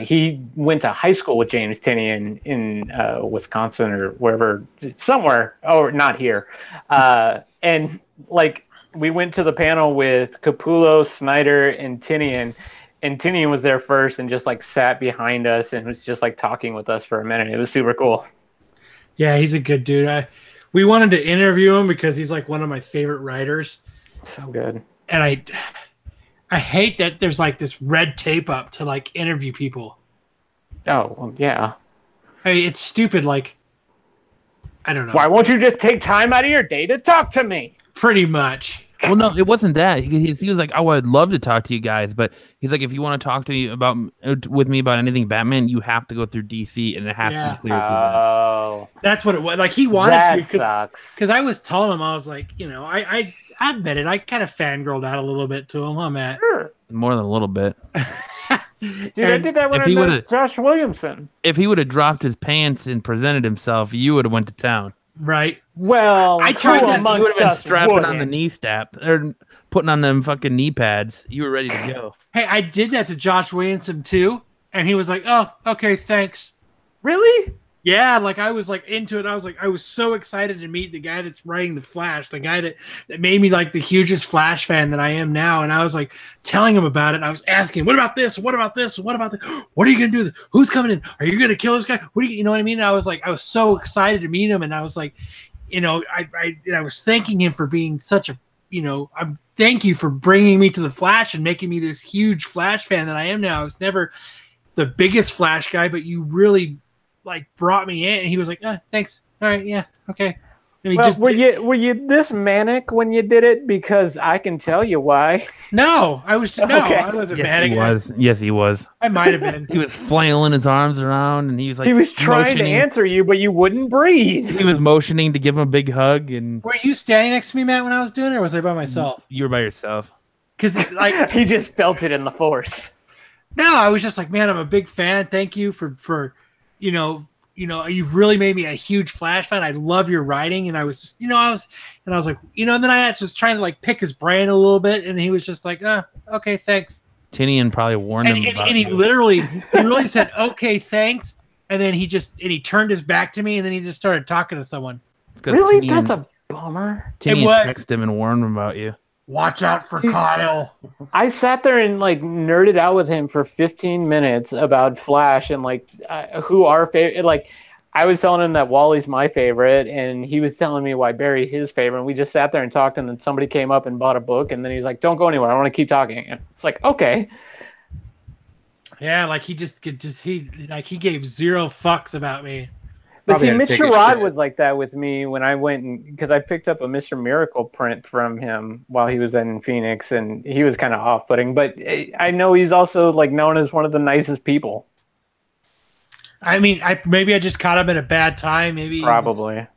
He went to high school with James Tynion in Wisconsin or wherever, somewhere, not here. And like we went to the panel with Capullo, Snyder, and Tynion was there first and just like sat behind us and was just like talking with us for a minute. It was super cool. Yeah, he's a good dude. We wanted to interview him because he's like one of my favorite writers. So good. And I hate that there's like this red tape up to like interview people. Oh, well, yeah. I mean, it's stupid. Like, I don't know. Why won't you just take time out of your day to talk to me? Pretty much. Well, no, it wasn't that. He was like, "Oh, I'd love to talk to you guys," but he's like, "If you want to talk to me with me about anything Batman, you have to go through DC, and it has to be cleared through them." Oh, That's what it was. Like he wanted that to sucks. because I was telling him I was like, I admit it. I kind of fangirled out a little bit to him. I'm at. Sure. More than a little bit. Dude, I did that when if I he met would've- Josh Williamson. If he would have dropped his pants and presented himself, you would have went to town. Right. Well, I tried who that. You amongst would have been us strapping on the wouldn't? knee strap or putting on them fucking knee pads. You were ready to go. Hey, I did that to Josh Williamson too, and he was like, "Oh, okay, thanks." Really? Yeah, like I was like into it. I was so excited to meet the guy that's writing the Flash, the guy that made me like the hugest Flash fan that I am now. And I was like telling him about it. And I was asking, "What about this? What about this? What about this? What are you gonna do? Who's coming in? Are you gonna kill this guy? What do you know what I mean?" And I was so excited to meet him, and I was like, I was thanking him for being such a, thank you for bringing me to the Flash and making me this huge Flash fan that I am now. I was never the biggest Flash guy, but you really like brought me in, and he was like, thanks, all right, yeah, okay. And he Well, just were you this manic when you did it? Because I can tell you why. no, I wasn't Yes, mad he at was. Yes, he was. I might have been. He was flailing his arms around, and he was like, He was trying to motioning. answer you, but you wouldn't breathe. He was motioning to give him a big hug, and Were you standing next to me, Matt, when I was doing it, or was I by myself? you were by yourself. Because like He just felt it in the force. no, I was just like, man, I'm a big fan. Thank you for you've really made me a huge Flash fan. I love your writing. And I was just, I was like, and then I was trying to like pick his brain a little bit. And he was just like, okay, thanks. Tinian probably warned him about And he it. literally said, okay, thanks. And then he turned his back to me, and then he just started talking to someone. It's 'cause Really? Tinian- That's a bummer. Tinian was. texted him and warned him about you. Watch out for Kyle. I sat there and like nerded out with him for 15 minutes about Flash and like who our favorite. Like, I was telling him that Wally's my favorite, and he was telling me why Barry's his favorite. And we just sat there and talked, and then somebody came up and bought a book, and then he's like, "Don't go anywhere. I want to keep talking." And it's like, okay. Yeah, like he gave zero fucks about me. But Probably see, had to take Mr. a Rod shit. was like that with me when I went because I picked up a Mr. Miracle print from him while he was in Phoenix, and he was kind of off-putting. But I know he's also like known as one of the nicest people. I mean, maybe I just caught him at a bad time. Maybe Probably.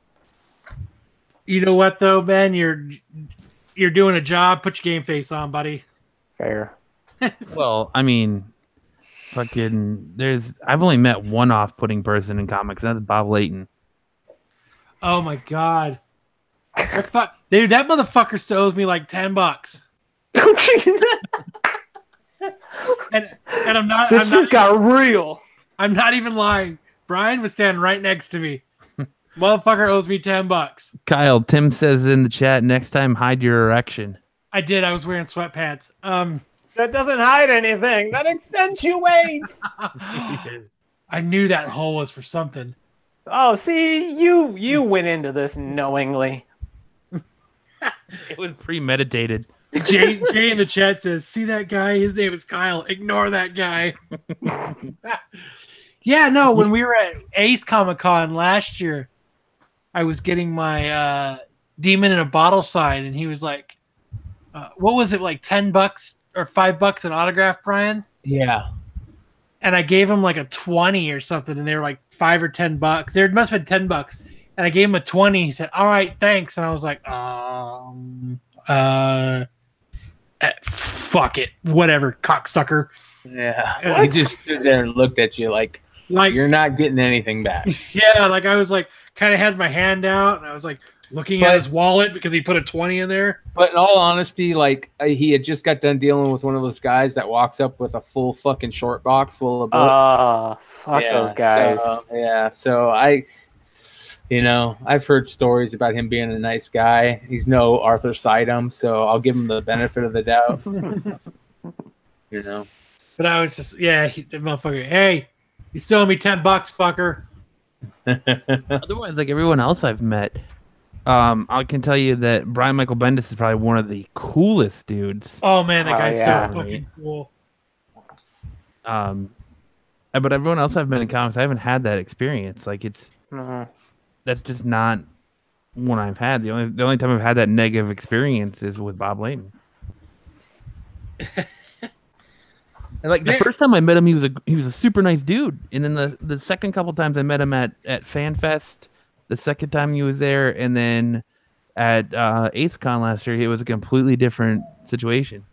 You know what though, Ben? You're doing a job. Put your game face on, buddy. Fair. Well, I mean, I've only met one off-putting person in comics, and that's Bob Layton. Oh my god, dude, that motherfucker still owes me like $10. And I'm not. This just got real. I'm not even lying. Brian was standing right next to me. Motherfucker owes me $10. Kyle, Tim says in the chat, next time hide your erection. I did. I was wearing sweatpants. That doesn't hide anything. That accentuates. I knew that hole was for something. Oh, see, you went into this knowingly. It was premeditated. Jay in the chat says, "See that guy? His name is Kyle. Ignore that guy." Yeah, no. When we were at Ace Comic Con last year, I was getting my Demon in a Bottle signed, and he was like, "What was it, like $10 or $5 an autograph, Brian?" Yeah. And I gave him like a 20 or something, and they were like $5 or $10. There must have been $10, and I gave him a 20. He said, "All right, thanks." And I was like, fuck it, whatever, cocksucker. Yeah. He just stood there and looked at you like you're not getting anything back. Yeah, like I was like kind of had my hand out, and I was like looking at his wallet because he put a 20 in there. But in all honesty, like he had just got done dealing with one of those guys that walks up with a full fucking short box full of books. Fuck those guys. So I've heard stories about him being a nice guy. He's no Arthur Sidum, so I'll give him the benefit of the doubt. But I was just, the motherfucker, hey, you still owe me $10, fucker. Otherwise, like everyone else I've met, I can tell you that Brian Michael Bendis is probably one of the coolest dudes. Oh man, that guy's yeah. so fucking cool. But everyone else I've been in comics, I haven't had that experience. Like that's just not one I've had. The only time I've had that negative experience is with Bob Layton. And like the first time I met him, he was a super nice dude. And then the second couple times I met him at FanFest, the second time he was there, and then at AceCon last year, it was a completely different situation.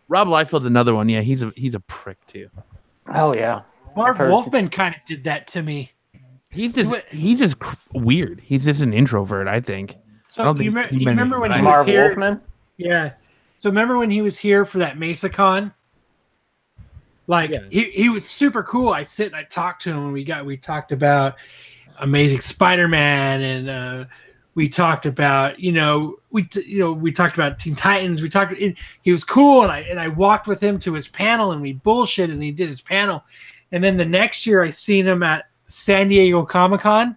Rob Liefeld's another one. Yeah, he's a prick too. Oh yeah, Marv Wolfman kind of did that to me. He's just weird. He's just an introvert, I think. So you remember when he was Marv here? Wolfman? Yeah. So remember when he was here for that MesaCon? Like he was super cool. I sit and I talked to him, and we talked about Amazing Spider-Man, and we talked about we talked about Teen Titans. He was cool, and I walked with him to his panel, and we bullshitted, and he did his panel. And then the next year, I seen him at San Diego Comic-Con,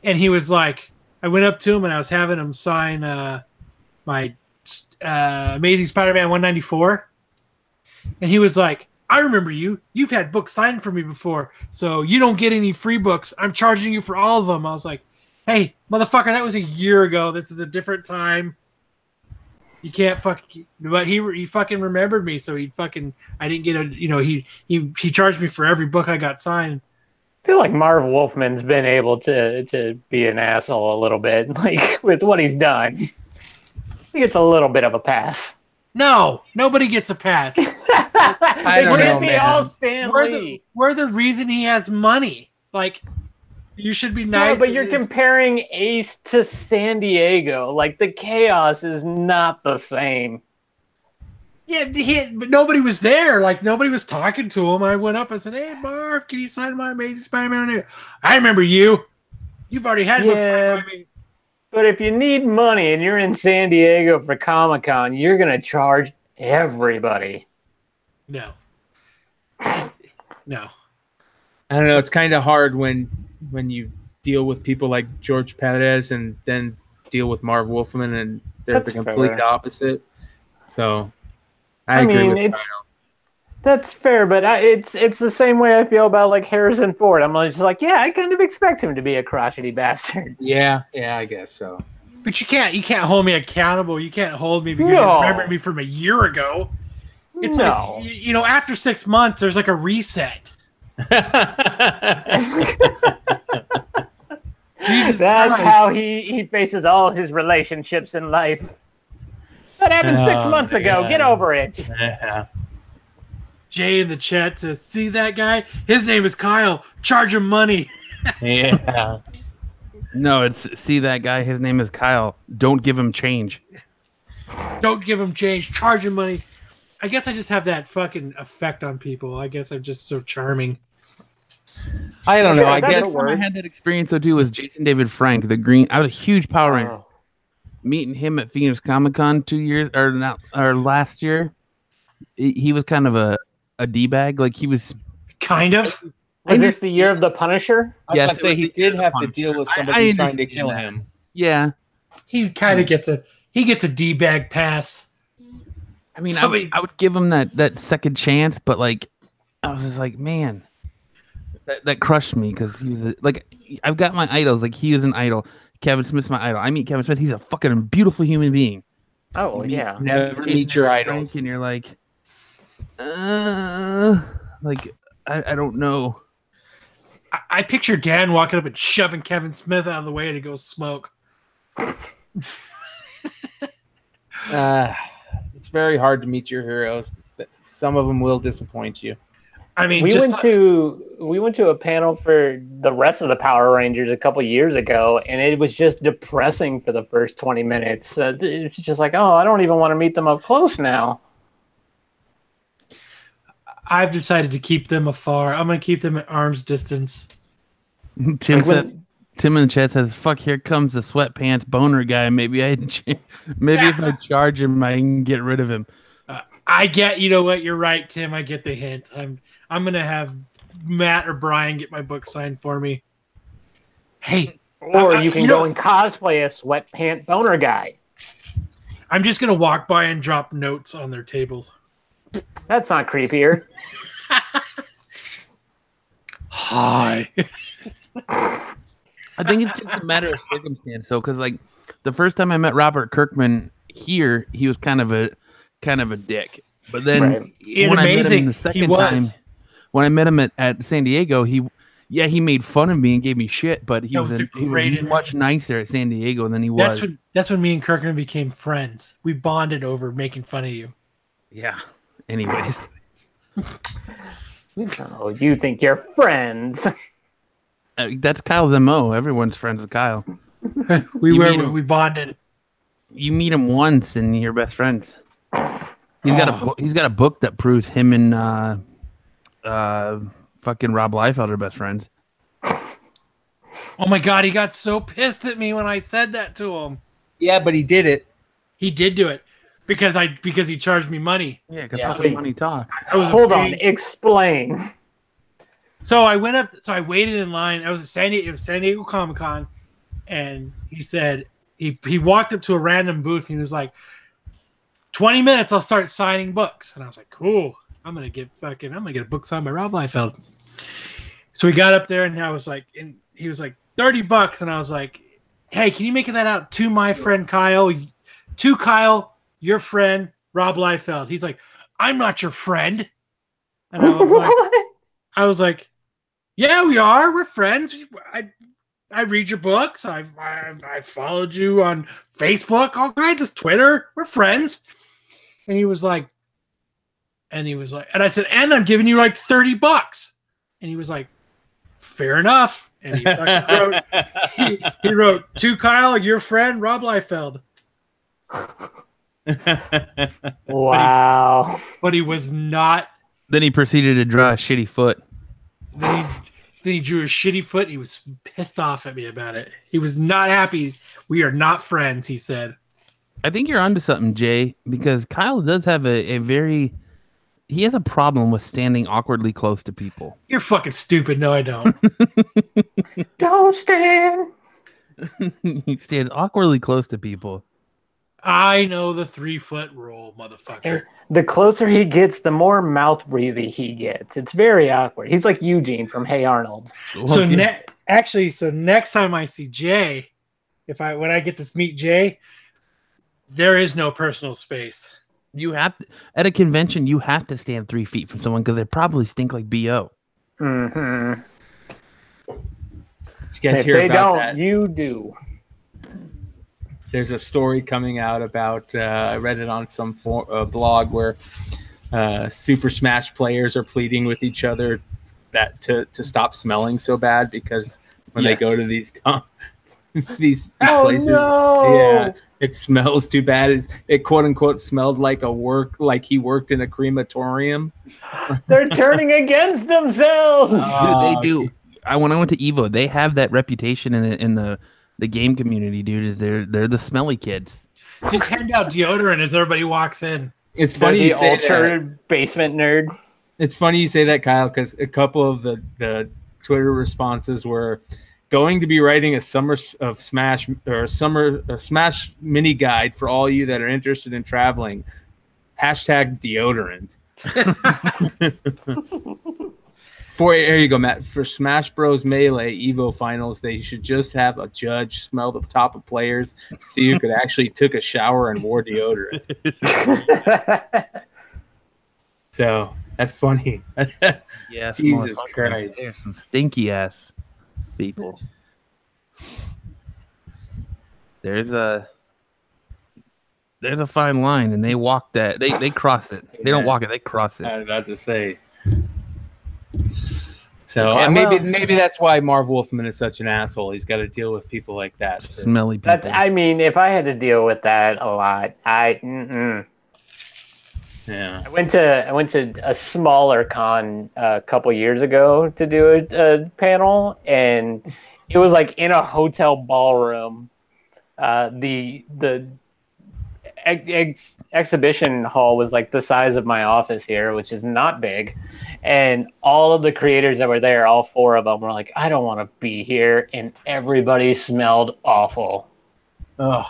and he was like, I went up to him and I was having him sign my Amazing Spider-Man 194, and he was like, I remember you. You've had books signed for me before, so you don't get any free books. I'm charging you for all of them. I was like, hey, motherfucker, that was a year ago. This is a different time. You can't but he fucking remembered me, so I didn't get he charged me for every book I got signed. I feel like Marv Wolfman's been able to be an asshole a little bit, like with what he's done. He gets a little bit of a pass. No, nobody gets a pass. I don't know, man. All Stan Lee. We're the reason he has money. Like, you should be nice. Yeah, but you're comparing Ace to San Diego. Like, the chaos is not the same. Yeah, but nobody was there. Like, nobody was talking to him. I went up and said, hey, Marv, can you sign my Amazing Spider-Man? I remember you. You've already had books signed by me. But if you need money and you're in San Diego for Comic-Con, you're going to charge everybody. No. No. I don't know. It's kind of hard when you deal with people like George Perez and then deal with Marv Wolfman, and they're the complete opposite. So I agree with Kyle. That's fair, but it's the same way I feel about like Harrison Ford. I'm just like, yeah, I kind of expect him to be a crotchety bastard. Yeah, I guess so. But you can't hold me accountable. You can't hold me because you remembered me from a year ago. It's like, after 6 months, there's like a reset. Jesus That's Christ. How he faces all his relationships in life. That happened 6 months ago. Get over it. Yeah. Jay in the chat says, see that guy? His name is Kyle. Charge him money. Yeah. No, it's see that guy. His name is Kyle. Don't give him change. Don't give him change. Charge him money. I guess I just have that fucking effect on people. I guess I'm just so charming. I don't know. I guess I had that experience though too was Jason David Frank, the Green. I was a huge Power Ranger. Meeting him at Phoenix Comic Con last year. He was kind of a D-bag. Like he was kind of. Was this the year of the Punisher? Yes, I say he did have to deal with somebody trying to kill him. Yeah, he kind of gets a D-bag pass. I mean, I would give him that second chance, but like, I was just like, man, that crushed me because he was like, I've got my idols. Like he was an idol. Kevin Smith's my idol. I meet Kevin Smith. He's a fucking beautiful human being. Oh yeah. Never meet your idols, and you're like, I don't know. I picture Dan walking up and shoving Kevin Smith out of the way to go smoke. It's very hard to meet your heroes. Some of them will disappoint you. I mean, we went to a panel for the rest of the Power Rangers a couple years ago, and it was just depressing for the first 20 minutes. It's just like, oh, I don't even want to meet them up close now. I've decided to keep them afar. I'm going to keep them at arm's distance. Tim in the chat says, "Fuck! Here comes the sweatpants boner guy. Maybe if I charge him, I can get rid of him." I get. You know what? You're right, Tim. I get the hint. I'm going to have Matt or Brian get my book signed for me. Hey, or you can go and cosplay a sweatpant boner guy. I'm just going to walk by and drop notes on their tables. That's not creepier. Hi. I think it's just a matter of circumstance, though, because like the first time I met Robert Kirkman here, he was kind of a dick. But then Right. when I met him the He second was. time, when I met him at San Diego, he made fun of me and gave me shit, but he That was was the he was greatest- much nicer at San Diego than he was. That's when me and Kirkman became friends. We bonded over making fun of you. Yeah. Anyways, Oh, you think you're friends? that's Kyle's MO. Everyone's friends with Kyle. We bonded. You meet him once and you're best friends. He's got a book that proves him and fucking Rob Liefeld are best friends. Oh my God, he got so pissed at me when I said that to him. Yeah, but he did it. He did do it because he charged me money. Yeah, because Yeah. fucking money talks. Hold on, explain. So I went up. So I waited in line. I was at San Diego Comic Con, and he said he walked up to a random booth and he was like, 20 minutes, I'll start signing books. And I was like, cool. I'm gonna get a book signed by Rob Liefeld. So we got up there and he was like $30, and I was like, hey, can you make that out to my friend Kyle? To Kyle, your friend, Rob Liefeld. He's like, I'm not your friend. And I was like, yeah, we are. We're friends. I read your books. I followed you on Facebook, all kinds of Twitter. We're friends. And he was like, and I said, and I'm giving you like $30. And he was like, fair enough. And he fucking he wrote, to Kyle, your friend, Rob Liefeld. Wow. But he was not. Then he proceeded to draw a shitty foot. Then he drew a shitty foot. He was pissed off at me about it. He was not happy. We are not friends, he said. I think you're onto something, Jay, because Kyle does have he has a problem with standing awkwardly close to people. You're fucking stupid. No, I don't. Don't stand. He stands awkwardly close to people. I know the 3-foot rule, motherfucker. The closer he gets, the more mouth breathy he gets. It's very awkward. He's like Eugene from Hey Arnold. So next time I see Jay, when I get to meet Jay, there is no personal space. You have to, at a convention, you have to stand 3 feet from someone because they probably stink like BO. Mm-hmm. Did you guys If hear they about don't, that? you do. There's a story coming out about I read it on some blog where Super Smash players are pleading with each other that to stop smelling so bad because when they go to these these places, yeah, it smells too bad. It quote unquote smelled like he worked in a crematorium. They're turning against themselves. Dude, they do. When I went to Evo, they have that reputation in the game community, dude. Is they're the smelly kids. Just hand out deodorant as everybody walks in. It's funny The you say ultra that. basement nerd. It's funny you say that, Kyle, because a couple of the Twitter responses were going to be writing a Smash mini guide for all you that are interested in traveling. #deodorant. Here you go, Matt. For Smash Bros. Melee Evo Finals, they should just have a judge smell the top of players, see who could actually took a shower and wore deodorant. So that's funny. Yeah, Jesus Christ. There's some stinky ass people. There's a fine line, and they walk that. They cross it. They don't walk it. They cross it. I was about to say. So Yeah, maybe that's why Marv Wolfman is such an asshole. He's got to deal with people like that. Smelly people. I mean, if I had to deal with that a lot, Yeah. I went to a smaller con a couple years ago to do a panel, and it was like in a hotel ballroom. The exhibition hall was like the size of my office here, which is not big. And all of the creators that were there, all 4 of them, were like, I don't want to be here. And everybody smelled awful. Ugh.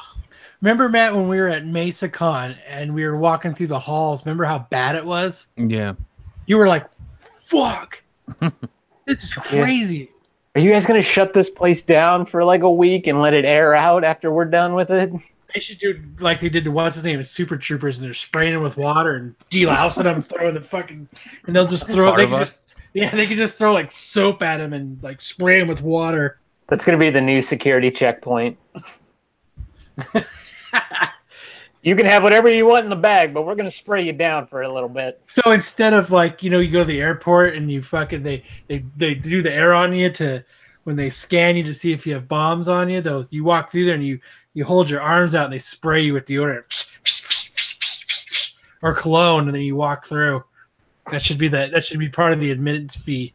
Remember, Matt, when we were at MesaCon and we were walking through the halls, remember how bad it was? Yeah. You were like, fuck. This is crazy. Are you guys gonna shut this place down for like a week and let it air out after we're done with it? They should do like they did to what's his name, Super Troopers, and they're spraying them with water and delousing them, throwing the fucking, and they'll just throw. They can just throw like soap at him and like spray him with water. That's gonna be the new security checkpoint. You can have whatever you want in the bag, but we're gonna spray you down for a little bit. So instead of like, you go to the airport and you fucking they do the air on you to when they scan you to see if you have bombs on you, you walk through there and you hold your arms out and they spray you with deodorant or cologne, and then you walk through. That should be part of the admittance fee.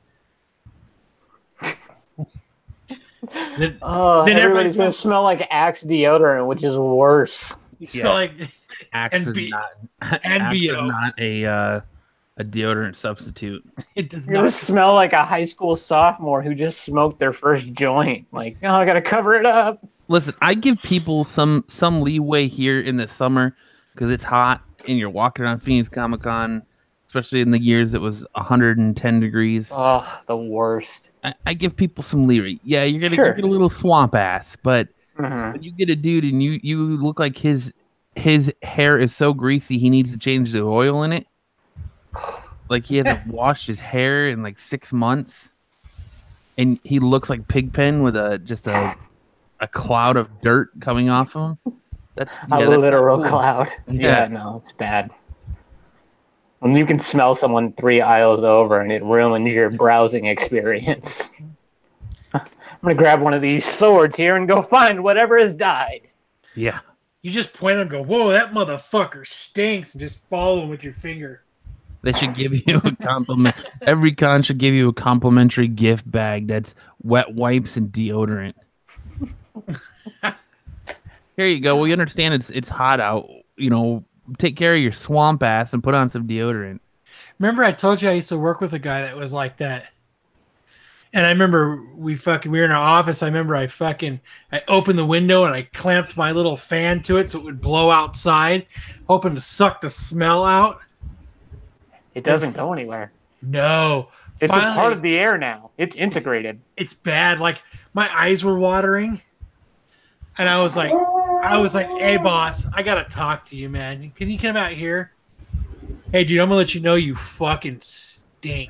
Then everybody's gonna smell like Axe deodorant, which is worse. You smell like Axe is not a deodorant substitute. It does not smell like a high school sophomore who just smoked their first joint. Like, I gotta cover it up. Listen, I give people some leeway here in the summer because it's hot and you're walking around Phoenix Comic-Con, especially in the years it was 110 degrees. Oh, the worst. I give people some leeway. Yeah, you're gonna get a little swamp ass, but mm-hmm. when you get a dude and you look like his hair is so greasy he needs to change the oil in it. Like he hasn't washed his hair in like 6 months, and he looks like Pigpen with just a cloud of dirt coming off him. That's a literal cloud. Yeah, no, it's bad. When you can smell someone 3 aisles over and it ruins your browsing experience. I'm going to grab one of these swords here and go find whatever has died. Yeah. You just point and go, whoa, that motherfucker stinks, and just follow him with your finger. They should give you a compliment. Every con should give you a complimentary gift bag that's wet wipes and deodorant. Here you go. We understand it's hot out. Take care of your swamp ass and put on some deodorant. Remember I told you I used to work with a guy that was like that. And I remember we were in our office. I remember I opened the window and I clamped my little fan to it so it would blow outside, hoping to suck the smell out. It doesn't go anywhere. No. It's a part of the air now. It's integrated. It's bad. Like my eyes were watering. And I was like, hey boss, I gotta talk to you, man. Can you come out here? Hey dude, I'm gonna let you know you fucking stink.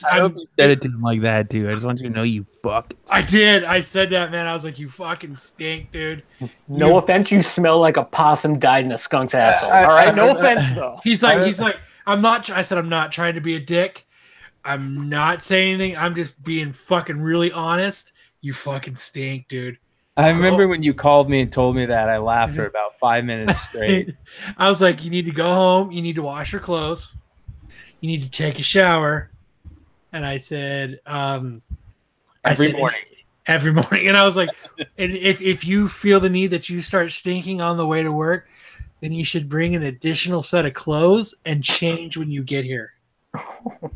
I hope you said it to him like that, dude. I just want you to know you fuck. I did. I said that, man. I was like, you fucking stink, dude. No offense, you smell like a possum died in a skunk's asshole. All right, no offense though. He's like, I'm not trying to be a dick. I'm not saying anything. I'm just being fucking really honest. You fucking stink, dude. I remember when you called me and told me that, I laughed for about 5 minutes straight. I was like, you need to go home. You need to wash your clothes. You need to take a shower. And I said, every morning. And I was like, and if you feel the need that you start stinking on the way to work, then you should bring an additional set of clothes and change when you get here. I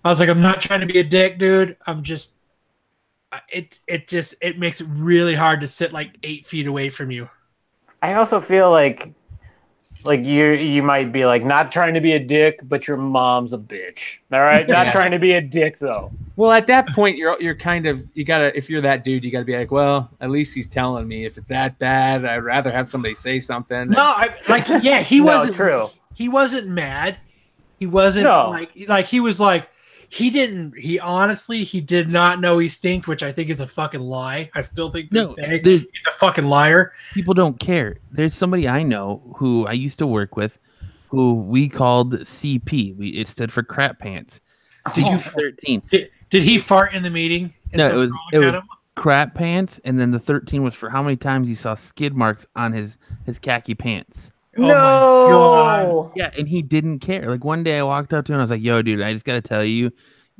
was like, I'm not trying to be a dick, dude. I'm just, it makes it really hard to sit like 8 feet away from you. I also feel like you might be like not trying to be a dick, but your mom's a bitch. All right, not trying to be a dick though. Well, at that point, you're kind of, you gotta, if you're that dude, you gotta be like, well, at least he's telling me. If it's that bad, I'd rather have somebody say something. No, he wasn't true. He wasn't mad. He wasn't like he was like. He honestly did not know he stinked, which I think is a fucking lie. I still think he's a fucking liar. People don't care. There's somebody I know who I used to work with who we called CP. It stood for crap pants. CP13. Did he fart in the meeting? No, it was crap pants, and then the 13 was for how many times you saw skid marks on his khaki pants. Oh no! My God. Yeah, and he didn't care. Like one day I walked up to him and I was like, yo, dude, I just got to tell you,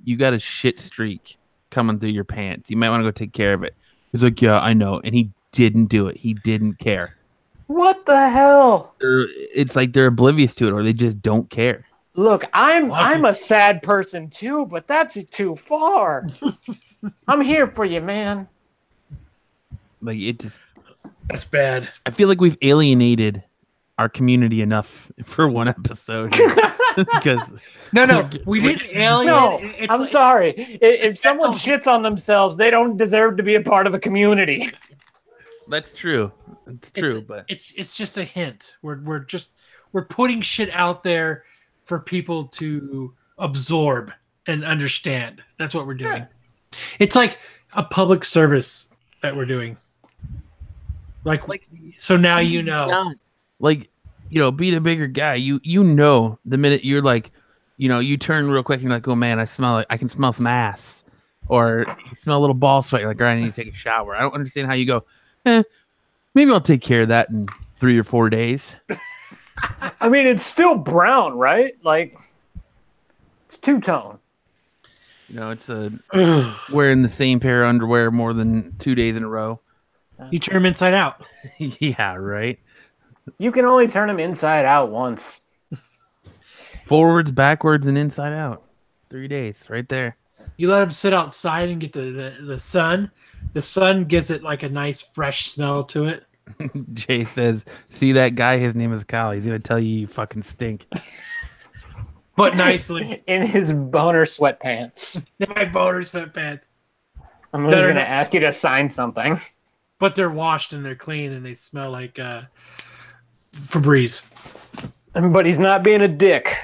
you got a shit streak coming through your pants. You might want to go take care of it. He's like, yeah, I know. And he didn't do it. He didn't care. What the hell? It's like they're oblivious to it, or they just don't care. Look, I'm a sad person too, but that's too far. I'm here for you, man. Like it just. That's bad. I feel like we've alienated our community enough for one episode. Because No, we didn't alien. No, It's I'm like- sorry. If someone shits on themselves, they don't deserve to be a part of a community. that's true. It's true, but it's just a hint. We're putting shit out there for people to absorb and understand. That's what we're doing. It's like a public service that we're doing. Like so now you know. like, being a bigger guy, you know the minute you're like, you turn real quick and you're like, oh man, I can smell some ass, or you smell a little ball sweat. You're like, all right, I need to take a shower. I don't understand how you go, maybe I'll take care of that in 3 or 4 days. I mean, it's still brown, right? Like, it's two-tone. It's wearing the same pair of underwear more than 2 days in a row. You turn them inside out. Yeah, right. You can only turn them inside out once. Forwards, backwards, and inside out. 3 days, right there. You let them sit outside and get the sun. The sun gives it like a nice fresh smell to it. Jay says, see that guy? His name is Kyle. He's going to tell you fucking stink. But nicely. In his boner sweatpants. My boner sweatpants. I'm really going to ask you to sign something. But they're washed and they're clean and they smell like Febreze. But he's not being a dick.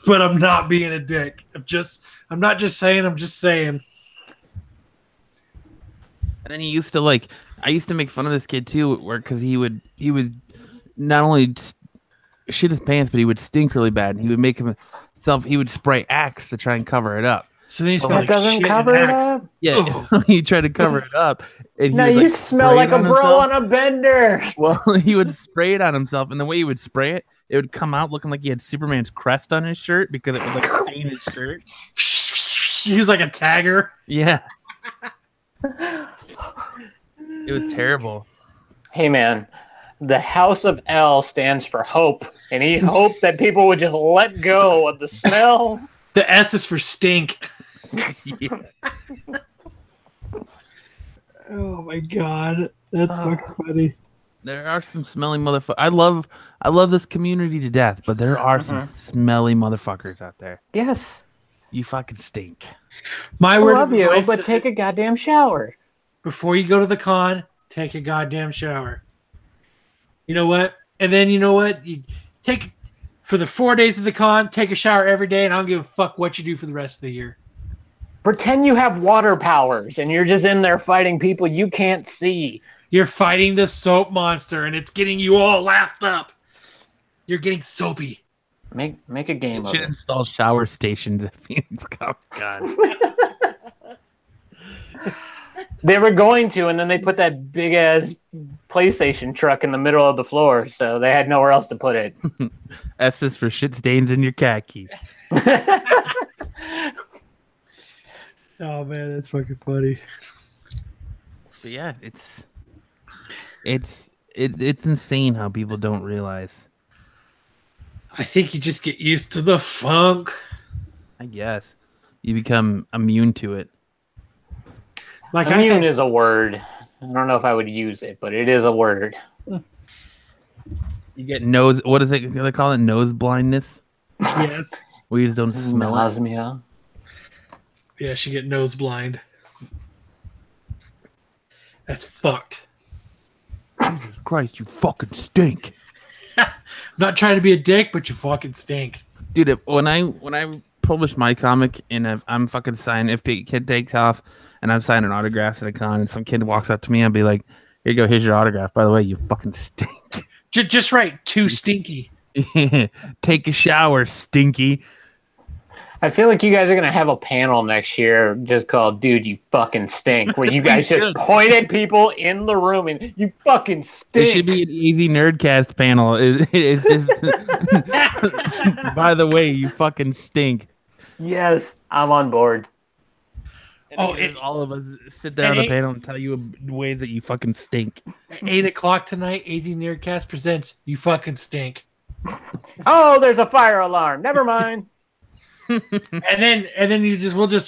But I'm not being a dick. I'm not just saying, I'm just saying. And then I used to make fun of this kid too, because he would not only shit his pants, but he would stink really bad, and he would make himself. He would spray Axe to try and cover it up. So then he smelled like doesn't shit cover and it Axe. up. Yeah, he tried to cover it up. And Now you smell like a bro on a bender. Well, he would spray it on himself, and the way he would spray it, it would come out looking like he had Superman's crest on his shirt because it would like stain his shirt. He was like a tagger. Yeah. It was terrible. Hey, man, the House of L stands for hope, and he hoped that people would just let go of the smell. The S is for stink. Yeah. Oh my god, that's fucking funny. There are some smelly motherfuckers. I love this community to death, but there are some smelly motherfuckers out there. Yes. You fucking stink. My I word love of you, advice but take a goddamn shower. before you go to the con, take a goddamn shower. You know what? And then you know what? You take for the 4 days of the con, take a shower every day, and I don't give a fuck what you do for the rest of the year. Pretend you have water powers, and you're just in there fighting people you can't see. You're fighting the soap monster, and it's getting you all laughed up. You're getting soapy. Make a game You of should it. install shower stations at Phoenix Comic Con. They were going to, and then they put that big ass PlayStation truck in the middle of the floor, so they had nowhere else to put it. S is for shit stains in your khakis. Oh man, that's fucking funny. But yeah, it's insane how people don't realize. I think you just get used to the funk. I guess you become immune to it. Like Immune is a word. I don't know if I would use it, but it is a word. You get nose. What is it? They call it nose blindness. yes. We just don't smell it. Melasmia. Yeah, she get nose blind. That's fucked. Jesus Christ, you fucking stink, I'm not trying to be a dick, but you fucking stink. dude. When I publish my comic and I'm fucking signing, if a kid takes off and I'm signing autographs at a con and some kid walks up to me, I'll be like, "Here you go, here's your autograph. By the way, you fucking stink." Just right, too stinky. Take a shower, stinky. I feel like you guys are going to have a panel next year just called Dude, You Fucking Stink, where you guys just point at people in the room and you fucking stink. It should be an easy Nerdcast panel. It's just, by the way, you fucking stink. Yes, I'm on board. And all of us sit down on the panel and tell you ways that you fucking stink. At 8 o'clock tonight, AZ Nerdcast presents You Fucking Stink. Oh, there's a fire alarm. Never mind. and then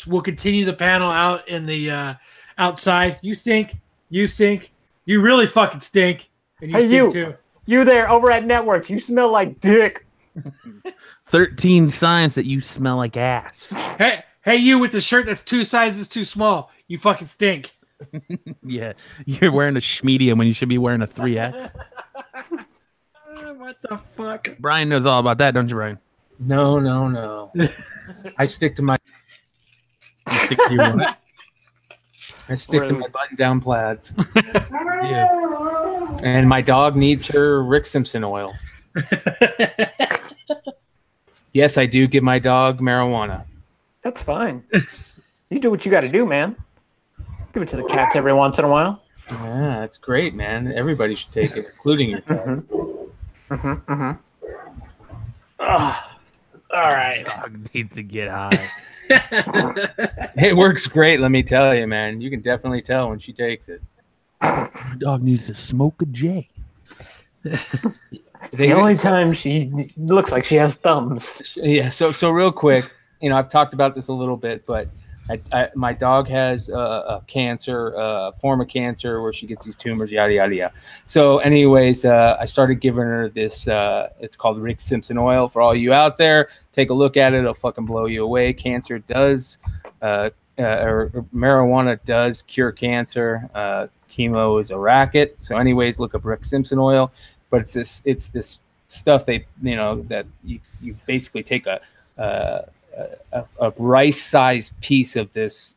we'll continue the panel out in the outside. You stink. You stink. You really fucking stink. And you Hey, stink too. You there over at Networks, you smell like dick. 13 signs that you smell like ass. Hey, you with the shirt that's 2 sizes too small. You fucking stink. Yeah, you're wearing a medium when you should be wearing a 3X. What the fuck? Brian knows all about that, don't you, Brian? No. I stick to my. You stick to your what? I stick to my button-down plaids. Yeah. And my dog needs her Rick Simpson oil. Yes, I do give my dog marijuana. That's fine. You do what you got to do, man. Give it to the cats every once in a while. Yeah, it's great, man. Everybody should take it, including your cat. All right. Dog needs to get high. It works great, let me tell you, man. You can definitely tell when she takes it. Dog needs to smoke a J. The only time she looks like she has thumbs. Yeah, so real quick, I've talked about this a little bit, but my dog has a cancer, a form of cancer where she gets these tumors, yada, yada, yada. So anyways, I started giving her this, it's called Rick Simpson oil. For all you out there, take a look at it. It'll fucking blow you away. Cancer does, or marijuana does cure cancer. Chemo is a racket. So anyways, look up Rick Simpson oil. But it's this stuff that you basically take a rice-sized piece of this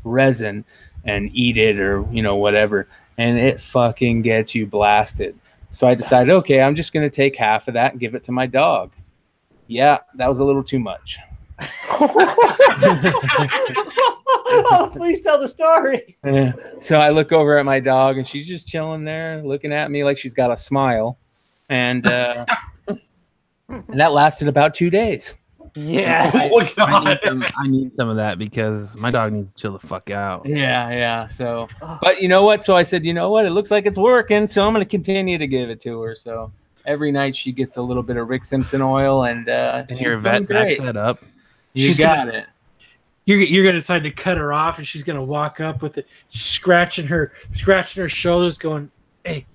resin and eat it, or whatever, and it fucking gets you blasted. So I decided, okay, I'm just gonna take half of that and give it to my dog. Yeah, that was a little too much. Oh, please tell the story. So I look over at my dog, and she's just chilling there, looking at me like she's got a smile, and and that lasted about 2 days. Yeah. I need some of that because my dog needs to chill the fuck out. Yeah. So, but you know what? So I said, you know what? It looks like it's working, so I'm going to continue to give it to her. So every night she gets a little bit of Rick Simpson oil, and your vet backs that up. You got it. You're gonna decide to cut her off, and she's gonna walk up with it, scratching her shoulders, going, "Hey,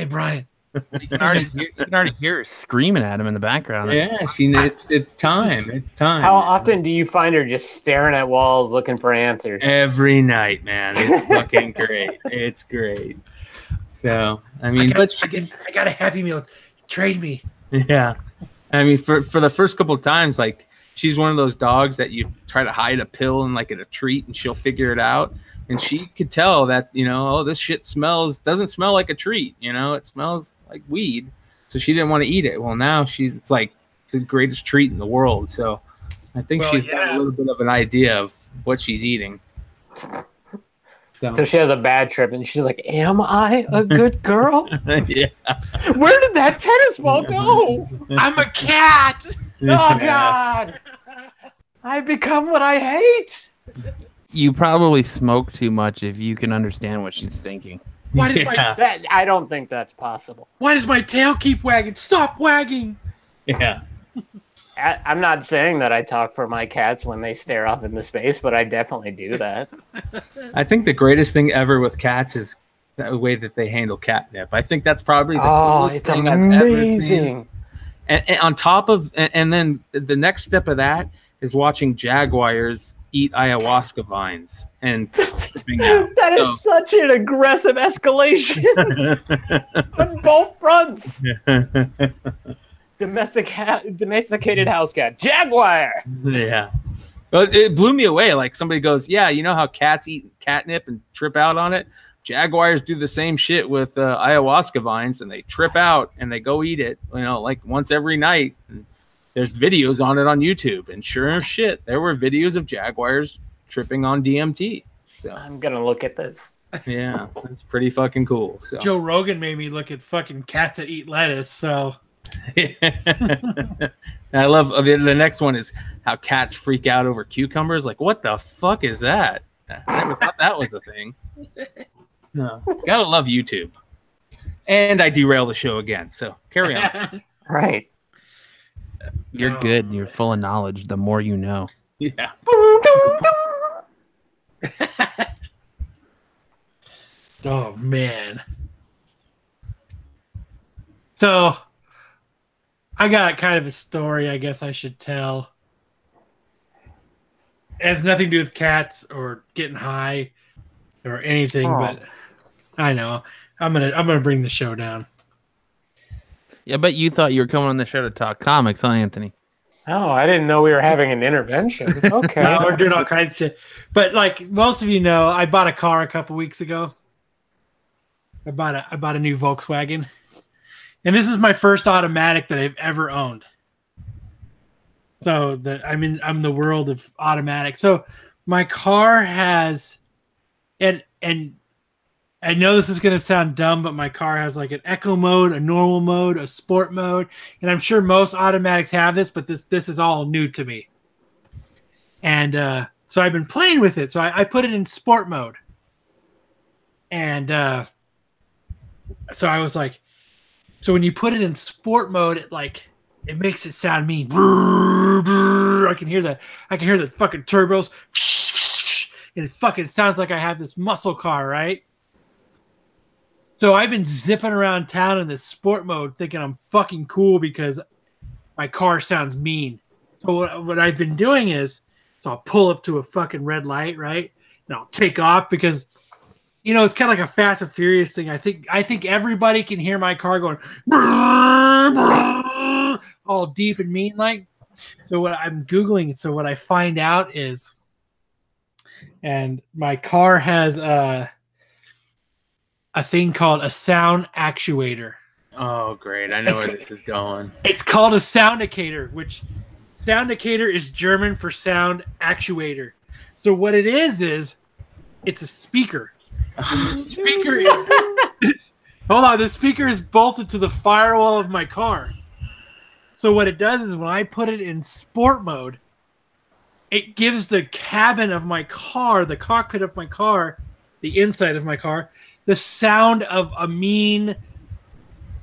Brian." You can already hear her screaming at him in the background. Yeah, it's time. It's time. How often do you find her just staring at walls looking for answers? Every night, man. It's fucking great. It's great. So I mean, I got a Happy Meal. Trade me. Yeah, I mean, for the first couple of times, like, she's one of those dogs that you try to hide a pill in, like, in a treat, and she'll figure it out. And she could tell that, this shit doesn't smell like a treat. It smells like weed. So she didn't want to eat it. Well, now it's like the greatest treat in the world. So I think she's got a little bit of an idea of what she's eating. So she has a bad trip, and she's like, "Am I a good girl? Yeah. Where did that tennis ball go? I'm a cat." Oh, God. I've become what I hate. You probably smoke too much if you can understand what she's thinking. I don't think that's possible. Why does my tail keep wagging? Stop wagging. Yeah. I'm not saying that I talk for my cats when they stare off into space, but I definitely do that. I think the greatest thing ever with cats is the way that they handle catnip. I think that's probably the coolest thing I've ever seen. And on top of, and then the next step of that is watching jaguars eat ayahuasca vines and tripping out. That is such an aggressive escalation on both fronts. Domesticated house cat, jaguar. Yeah. Well, it blew me away. Like, somebody goes, "Yeah, you know how cats eat catnip and trip out on it? Jaguars do the same shit with ayahuasca vines, and they trip out and they go eat it, like once every night." And there's videos on it on YouTube, and sure as shit, there were videos of jaguars tripping on DMT. So I'm gonna look at this. Yeah, that's pretty fucking cool. So Joe Rogan made me look at fucking cats that eat lettuce. So I love the next one is how cats freak out over cucumbers. Like, what the fuck is that? I never thought that was a thing. No, gotta love YouTube. And I derail the show again, so carry on. Right. You're good. You're full of knowledge. The more you know. Yeah. Oh, man. So I got kind of a story I guess I should tell. It has nothing to do with cats or getting high or anything, but I know. I'm gonna bring the show down. Yeah, but you thought you were coming on the show to talk comics, huh, Anthony? Oh, I didn't know we were having an intervention. Okay. No, we're doing all kinds of shit. But like most of you know, I bought a car a couple weeks ago. I bought a new Volkswagen. And this is my first automatic that I've ever owned. So I'm in the world of automatic. So my car has and I know this is going to sound dumb, but my car has like an eco mode, a normal mode, a sport mode, and I'm sure most automatics have this, but this is all new to me. And so I've been playing with it. So I put it in sport mode. And so I was like, so when you put it in sport mode, it makes it sound mean. I can hear the fucking turbos. And it fucking sounds like I have this muscle car, right? So I've been zipping around town in this sport mode thinking I'm fucking cool because my car sounds mean. So what I've been doing is, so I'll pull up to a fucking red light, right? And I'll take off because, you know, it's kind of like a Fast and Furious thing. I think everybody can hear my car going all deep and mean like. So what I'm Googling, so what I find out is, and my car has a thing called a sound actuator. Oh, great. I know where this is going. It's called a soundicator, which soundicator is German for sound actuator. So what it is it's a speaker. The speaker is bolted to the firewall of my car. So what it does is when I put it in sport mode, it gives the cabin of my car, the cockpit of my car, the inside of my car, the sound of a mean,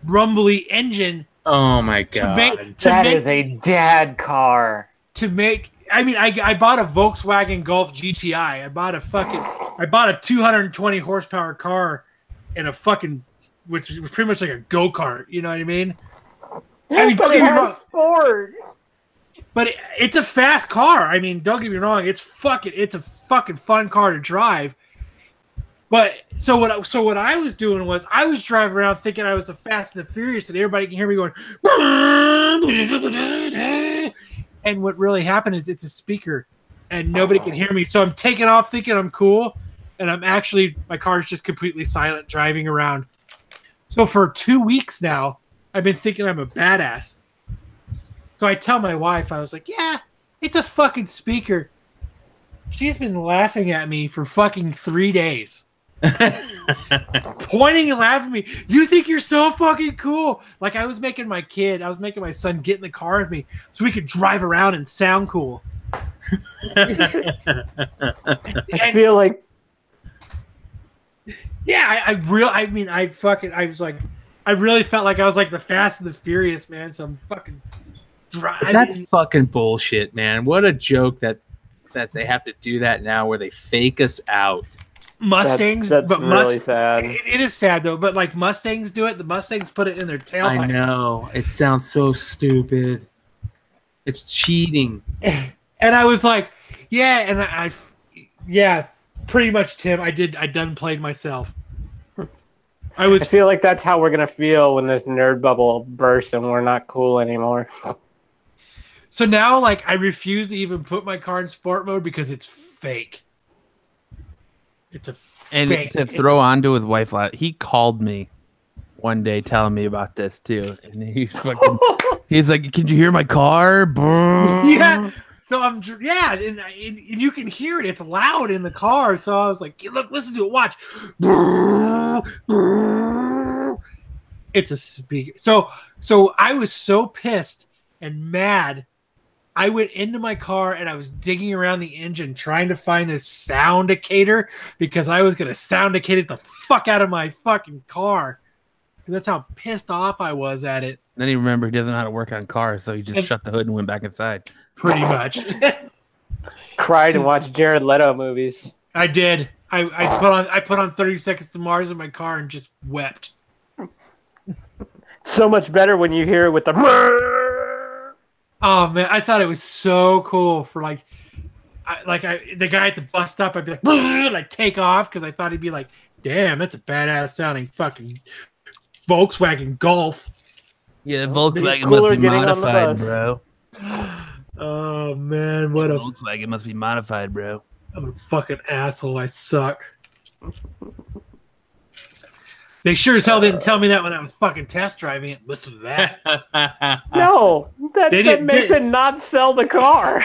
rumbly engine. Oh my god! That is a dad car. I bought a Volkswagen Golf GTI. I bought a 220 horsepower car in a fucking, which was pretty much like a go-kart. You know what I mean? Don't get me wrong. Sport. But it's a fast car. I mean, don't get me wrong. It's a fucking fun car to drive. But so what I was doing was I was driving around thinking I was a Fast and the Furious, and everybody can hear me going. And what really happened is it's a speaker, and nobody can hear me. So I'm taking off thinking I'm cool, and my car's just completely silent driving around. So for 2 weeks now, I've been thinking I'm a badass. So I tell my wife, I was like, yeah, it's a fucking speaker. She's been laughing at me for fucking 3 days. Pointing and laughing at me. You think you're so fucking cool. Like I was making my son get in the car with me so we could drive around and sound cool. I feel like, yeah, I really felt like I was like the Fast and the Furious, man. So I'm fucking That's fucking bullshit, man. What a joke that they have to do that now where they fake us out. Mustangs, that's really sad. It is sad though, but like Mustangs do it. The Mustangs put it in their tailpipe. I know. It sounds so stupid. It's cheating. And I was like, yeah, and pretty much, Tim. I done played myself. I feel like that's how we're gonna feel when this nerd bubble bursts and we're not cool anymore. So now, like, I refuse to even put my car in sport mode because it's fake. It's a fake. And to throw onto his wife, he called me one day telling me about this too, and he's like, "Can you hear my car?" Yeah. So and you can hear it. It's loud in the car. So I was like, "Look, listen to it. Watch." It's a speaker. So I was so pissed and mad. I went into my car and I was digging around the engine trying to find this soundicator because I was going to soundicate it the fuck out of my fucking car. Because that's how pissed off I was at it. Then he remembered he doesn't know how to work on cars, so he just shut the hood and went back inside. Pretty much. Cried and watched Jared Leto movies. I did. I put on 30 Seconds to Mars in my car and just wept. So much better when you hear it with the Oh man, I thought it was so cool for the guy at the bus stop. I'd be like, like take off because I thought he'd be like, damn, that's a badass sounding fucking Volkswagen Golf. Yeah, Well, Volkswagen cooler must be getting on the modified, bus. bro. Oh man, what a Volkswagen must be modified, bro. I'm a fucking asshole. I suck. They sure as hell didn't tell me that when I was fucking test driving it. Listen to that. No, that didn't- makes it not sell the car.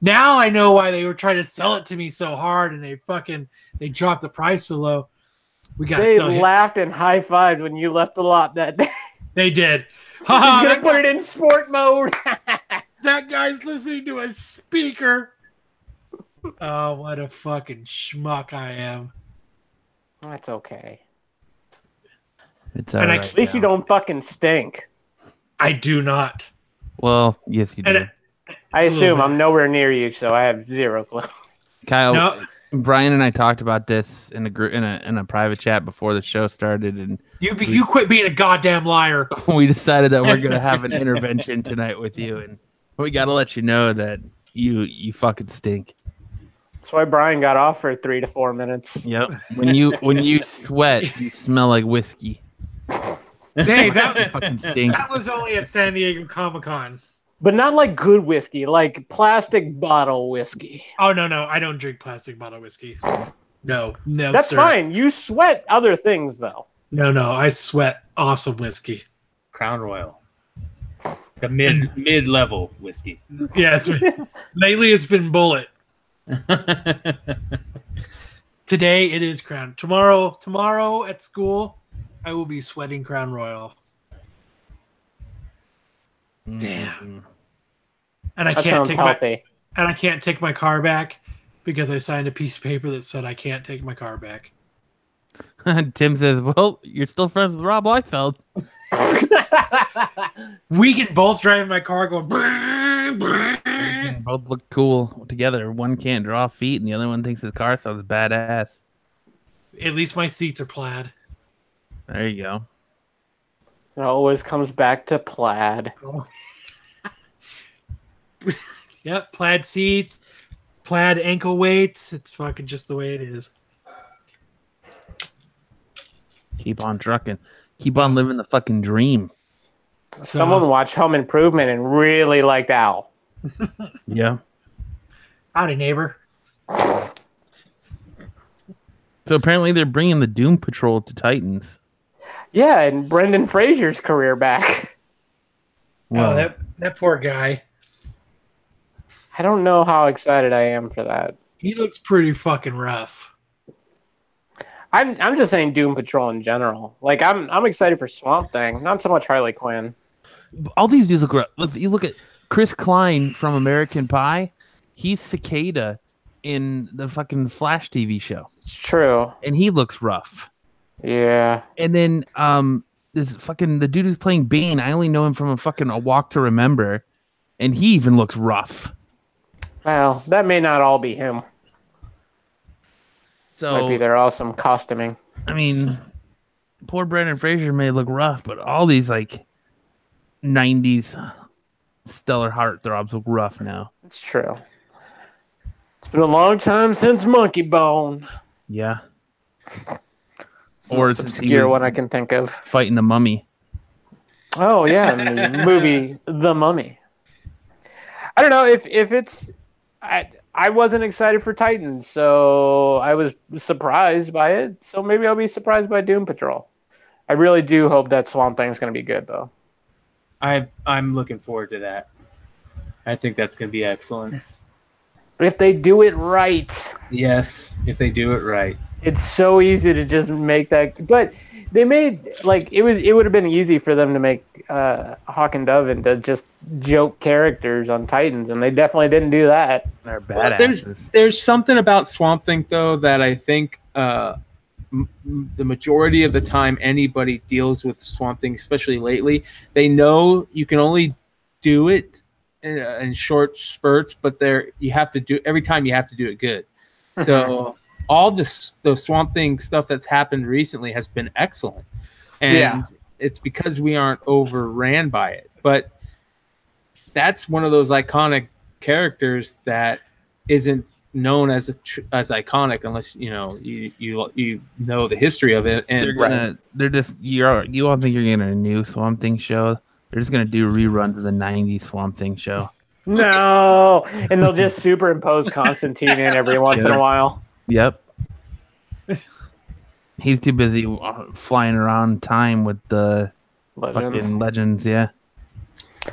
Now I know why they were trying to sell it to me so hard, and they dropped the price so low. We got to They sell it. laughed and high-fived when you left the lot that day. They did. He's gonna that, put it in sport mode. that guy's listening to a speaker. Oh, what a fucking schmuck I am. That's okay. It's And all I- right. At least you now. don't fucking stink. I do not. Well, yes, you do. And I little assume bit. I'm nowhere near you, so I have zero clue. Kyle, No. Brian and I talked about this in a group in a private chat before the show started, and You quit being a goddamn liar. we decided that we're gonna have an intervention tonight with you, and we got to let you know that you fucking stink. That's why Brian got off for 3 to 4 minutes. Yep. When you sweat, you smell like whiskey. Hey, You that fucking stink. that was only at San Diego Comic-Con. But not like good whiskey, like plastic bottle whiskey. Oh no, I don't drink plastic bottle whiskey. No, That's sir. fine. You sweat other things, though. No, I sweat awesome whiskey. Crown Royal. The mid-level whiskey. Yeah, lately it's been Bullet. Today it is Crown. Tomorrow at school, I will be sweating Crown Royal. Damn. And I That can't sounds take healthy. I can't take my car back because I signed a piece of paper that said I can't take my car back. Tim says, "Well, you're still friends with Rob Liefeld." We can both drive in my car going. Brr, brr. They both look cool together. One can't draw feet, and the other one thinks his car sounds badass. At least my seats are plaid. There you go. It always comes back to plaid. Yep, plaid seats, plaid ankle weights. It's fucking just the way it is. Keep on trucking. Keep on living the fucking dream. Someone watched Home Improvement and really liked Al. Yeah. Howdy, neighbor. So apparently they're bringing the Doom Patrol to Titans. Yeah, and Brendan Fraser's career back. Wow. Oh, that poor guy. I don't know how excited I am for that. He looks pretty fucking rough. I'm just saying Doom Patrol in general. Like I'm excited for Swamp Thing, not so much Harley Quinn. All these dudes look rough. If you look at Chris Klein from American Pie, he's Cicada in the fucking Flash TV show, It's true. and he looks rough. Yeah. And then this fucking the dude who's playing Bane, I only know him from a Walk to Remember, and he even looks rough. Well, that may not all be him. Might be So their awesome costuming. I mean, poor Brendan Fraser may look rough, but all these like 90s stellar heartthrobs look rough now. It's true. It's been a long time since Monkey Bone. Yeah. It's the Or most since he obscure was- one I can think of. Fighting the mummy. Oh yeah, in the movie The Mummy. I don't know if it's. I wasn't excited for Titans, so I was surprised by it. So maybe I'll be surprised by Doom Patrol. I really do hope that Swamp Thing's going to be good, though. I'm looking forward to that. I think that's going to be excellent. If they do it right, Yes, if they do it right. it's so easy to just make that. But they made it would have been easy for them to make Hawk and Dove into just joke characters on Titans, and they definitely didn't do that. They're Well, badasses. there's something about Swamp Thing though that I think the majority of the time anybody deals with Swamp Thing, especially lately, they know you can only do it in short spurts, but you have to do every time you have to do it good. So all the Swamp Thing stuff that's happened recently has been excellent, and Yeah. it's because we aren't overran by it. But that's one of those iconic characters that isn't known as iconic unless you know the history of it. And you all think you're getting a new Swamp Thing show? They're just gonna do reruns of the '90s Swamp Thing show. No, and they'll just superimpose Constantine in every once in a while. Yep. He's too busy flying around time with the fucking legends. Yeah.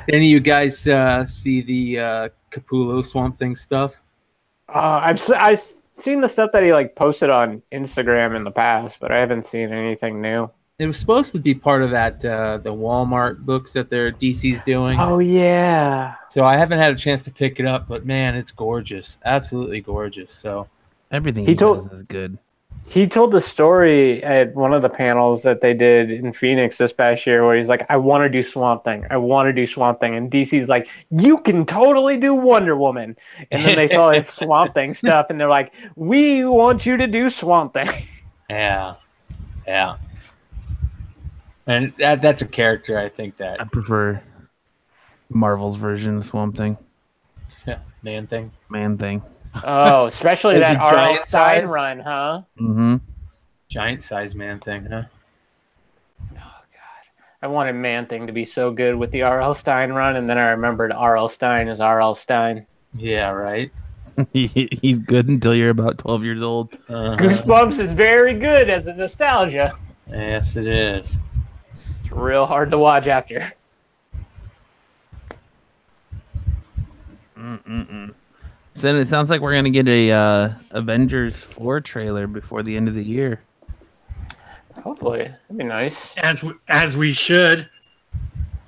Any of you guys see the Capullo Swamp Thing stuff? I've seen the stuff that he like posted on Instagram in the past, but I haven't seen anything new. It was supposed to be part of that the Walmart books that DC's doing. Oh yeah. So I haven't had a chance to pick it up, but man, it's gorgeous, absolutely gorgeous. So everything he does is good. He told the story at one of the panels that they did in Phoenix this past year where he's like, I want to do Swamp Thing. I want to do Swamp Thing. And DC's like, you can totally do Wonder Woman. And then they saw his Swamp Thing stuff and they're like, we want you to do Swamp Thing. Yeah. Yeah. And that's a character I think that... I prefer Marvel's version of Swamp Thing. Yeah, Man Thing. Oh, especially that R.L. Stein run, huh? Mm-hmm. Giant size Man Thing, huh? Oh, God. I wanted Man Thing to be so good with the R.L. Stein run, and then I remembered R.L. Stein is R.L. Stein. Yeah, right? He's good until you're about 12 years old. Goosebumps is very good as a nostalgia. Yes, it is. It's real hard to watch after. So it sounds like we're gonna get a Avengers 4 trailer before the end of the year. Hopefully, that'd be nice. As we should.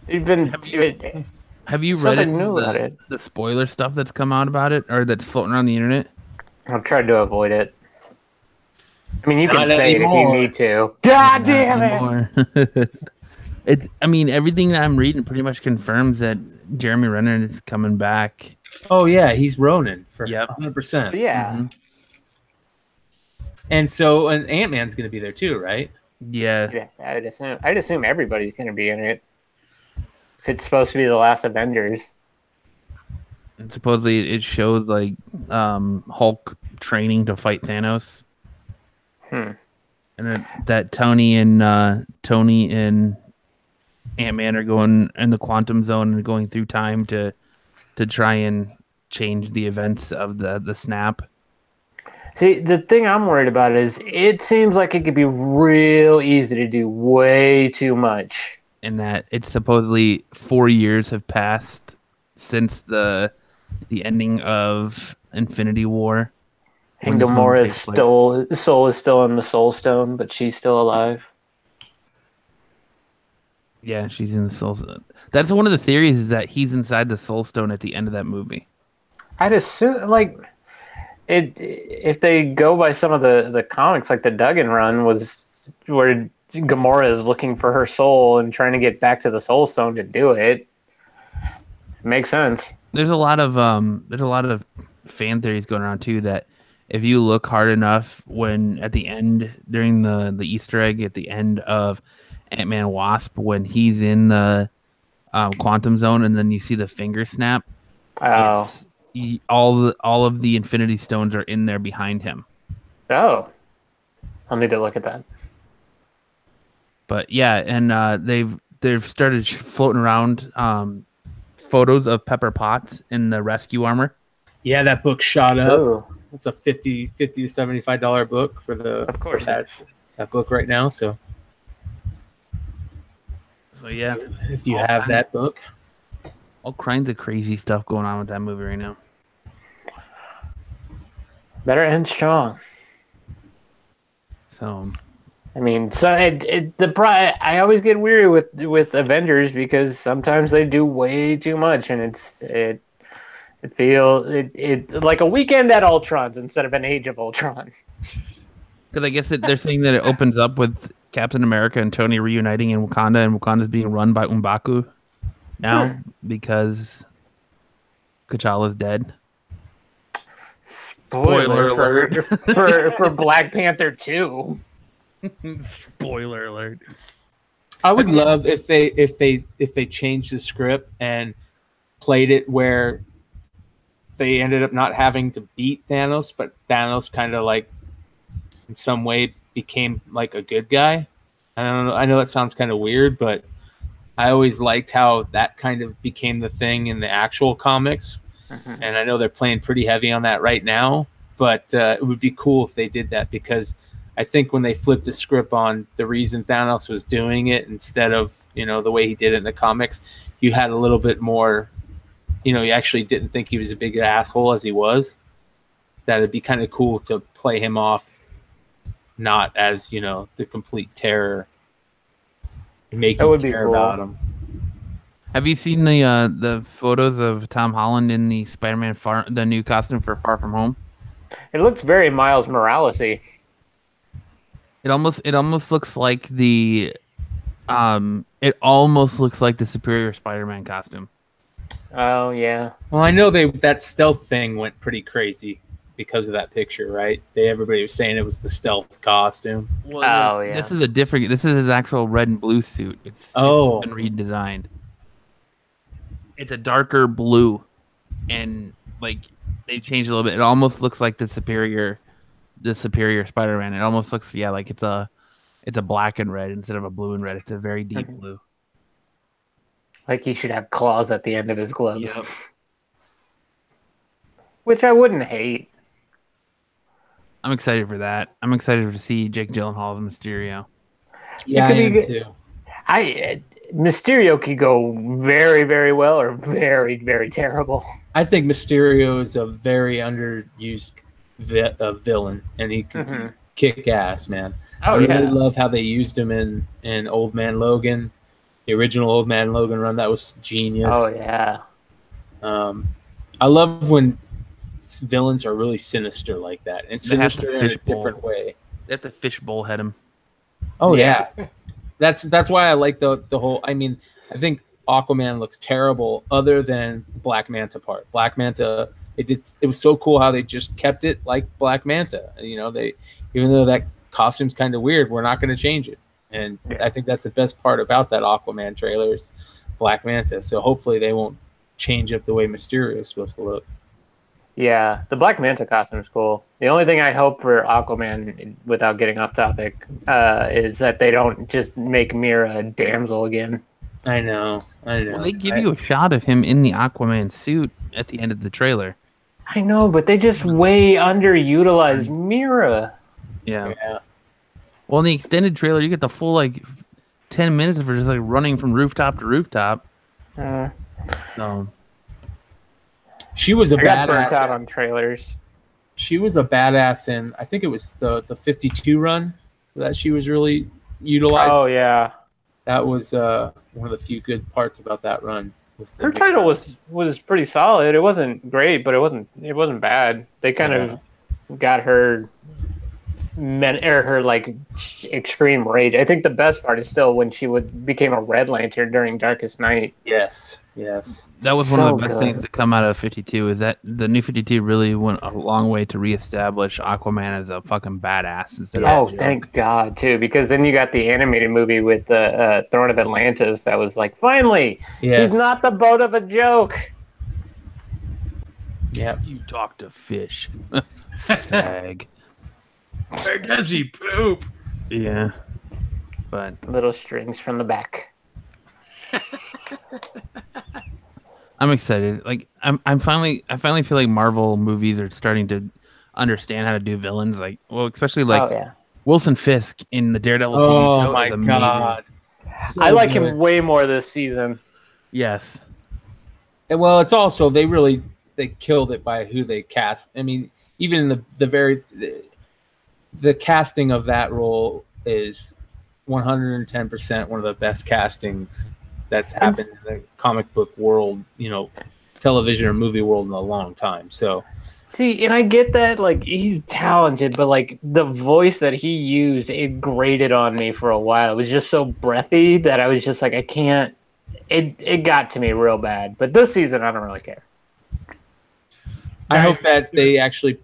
Have you read the spoiler stuff that's come out about it, or that's floating around the internet? I've tried to avoid it. I mean, you can say it if you need to. God damn it! Everything that I'm reading pretty much confirms that Jeremy Renner is coming back. Oh yeah, he's Ronan for 100%. Yeah. Mm-hmm. And so Ant-Man's going to be there too, right? Yeah. I'd assume everybody's going to be in it. It's supposed to be the last Avengers. And supposedly it shows like Hulk training to fight Thanos. And that Tony and Ant-Man are going in the quantum zone and going through time to try and change the events of the snap. See, the thing I'm worried about is it seems like it could be real easy to do way too much. And that it's supposedly 4 years have passed since the ending of Infinity War. And Gamora's soul is still in the Soul Stone, but she's still alive. Yeah, she's in the Soul Stone. That's one of the theories, is that he's inside the Soul Stone at the end of that movie. I'd assume, if they go by some of the comics, like the Duggan run was where Gamora is looking for her soul and trying to get back to the Soul Stone to do it. It makes sense. There's a lot of fan theories going around too, that if you look hard enough, when at the end, during the Easter egg at the end of Ant-Man Wasp, when he's in the quantum zone and then you see the finger snap, all of the Infinity Stones are in there behind him. Oh, I'll need to look at that. But yeah, and they've started floating around photos of Pepper Potts in the rescue armor. Yeah, that book shot up. Oh. It's a $50 to $75 book for that book right now. So yeah, if you have that book, all kinds of crazy stuff going on with that movie right now. Better end strong. So, I mean, I always get weary with Avengers because sometimes they do way too much, and it feels like a weekend at Ultron's instead of an Age of Ultron. Because I guess they're saying that it opens up with Captain America and Tony reuniting in Wakanda, and Wakanda's being run by M'Baku now because T'Challa's dead. Spoiler alert for Black Panther 2. Spoiler alert. I would love if they change the script and played it where they ended up not having to beat Thanos, but Thanos kind of like in some way became like a good guy. I don't know. I know that sounds kind of weird, but I always liked how that kind of became the thing in the actual comics. And I know they're playing pretty heavy on that right now, but it would be cool if they did that, because I think when they flipped the script on the reason Thanos was doing it instead of, the way he did it in the comics, you had a little bit more, you actually didn't think he was a big asshole as he was. That it'd be kind of cool to play him off not as, the complete terror. Make you care about him. Have you seen the photos of Tom Holland in the Spider-Man the new costume for Far From Home? It looks very Miles Morales-y. It almost looks like the Superior Spider-Man costume. Oh yeah. Well, I know that stealth thing went pretty crazy because of that picture, right? Everybody was saying it was the stealth costume. Well, yeah. This is his actual red and blue suit. It's been redesigned. It's a darker blue, and like they changed a little bit. It almost looks like the Superior Spider-Man. It almost looks like it's a black and red instead of a blue and red. It's a very deep blue. Like he should have claws at the end of his gloves. Yep. Which I wouldn't hate. I'm excited for that. I'm excited to see Jake Gyllenhaal as Mysterio. Yeah, I am too. Mysterio could go very, very well or very, very terrible. I think Mysterio is a very underused villain, and he can kick ass, man. I really love how they used him in Old Man Logan, the original Old Man Logan run. That was genius. Oh yeah. I love when villains are really sinister like that, and sinister in a different way. They have to fishbowl head him. Oh yeah. That's why I like the whole. I mean, I think Aquaman looks terrible, other than the Black Manta part. Black Manta, it was so cool how they just kept it like Black Manta. They, even though that costume's kind of weird, we're not going to change it. And I think that's the best part about that Aquaman trailer is Black Manta. So hopefully they won't change up the way Mysterio is supposed to look. Yeah, the Black Manta costume is cool. The only thing I hope for Aquaman, without getting off topic, is that they don't just make Mira a damsel again. I know. Well, they give you a shot of him in the Aquaman suit at the end of the trailer. I know, but they just way underutilize Mira. Yeah. Well, in the extended trailer, you get the full 10 minutes of her just running from rooftop to rooftop. So. She was a I got badass. burnt out on trailers. She was a badass in, I think it was the 52 run that she was really utilized. Oh yeah, that was one of the few good parts about that run. Her title was pretty solid. It wasn't great, but it wasn't bad. They kind of got her extreme rage. I think the best part is still when she became a Red Lantern during Darkest Night. Yes. That was one of the best things to come out of 52. Is that the new 52 really went a long way to reestablish Aquaman as a fucking badass instead of. Thank God too, because then you got the animated movie with the Throne of Atlantis that was finally he's not the butt of a joke. Yeah, you talk to fish. Fag. Where does he poop? Yeah, but little strings from the back. I'm excited. I finally feel like Marvel movies are starting to understand how to do villains. Especially Wilson Fisk in the Daredevil TV show. Oh my god! So I like him way more this season. Yes. Well, it's also they killed it by who they cast. I mean, even in the casting of that role is 110% one of the best castings that's happened in the comic book world, television or movie world in a long time. So, see, and I get that, he's talented, but the voice that he used, it grated on me for a while. It was just so breathy that I was just I can't. It got to me real bad. But this season, I don't really care. I hope that they actually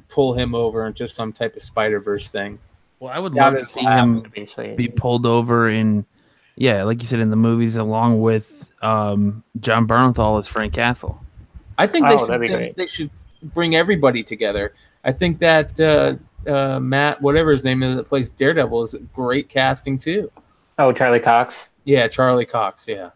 pull him over into some type of Spider-Verse thing. Well, I would love to see him be pulled over in Yeah, like you said in the movies, along with John Bernthal as Frank Castle. I think that'd be great. they should bring everybody together. I think that Matt, whatever his name is, that plays Daredevil, is great casting too. Oh, Charlie Cox. Yeah, Charlie Cox. Yeah.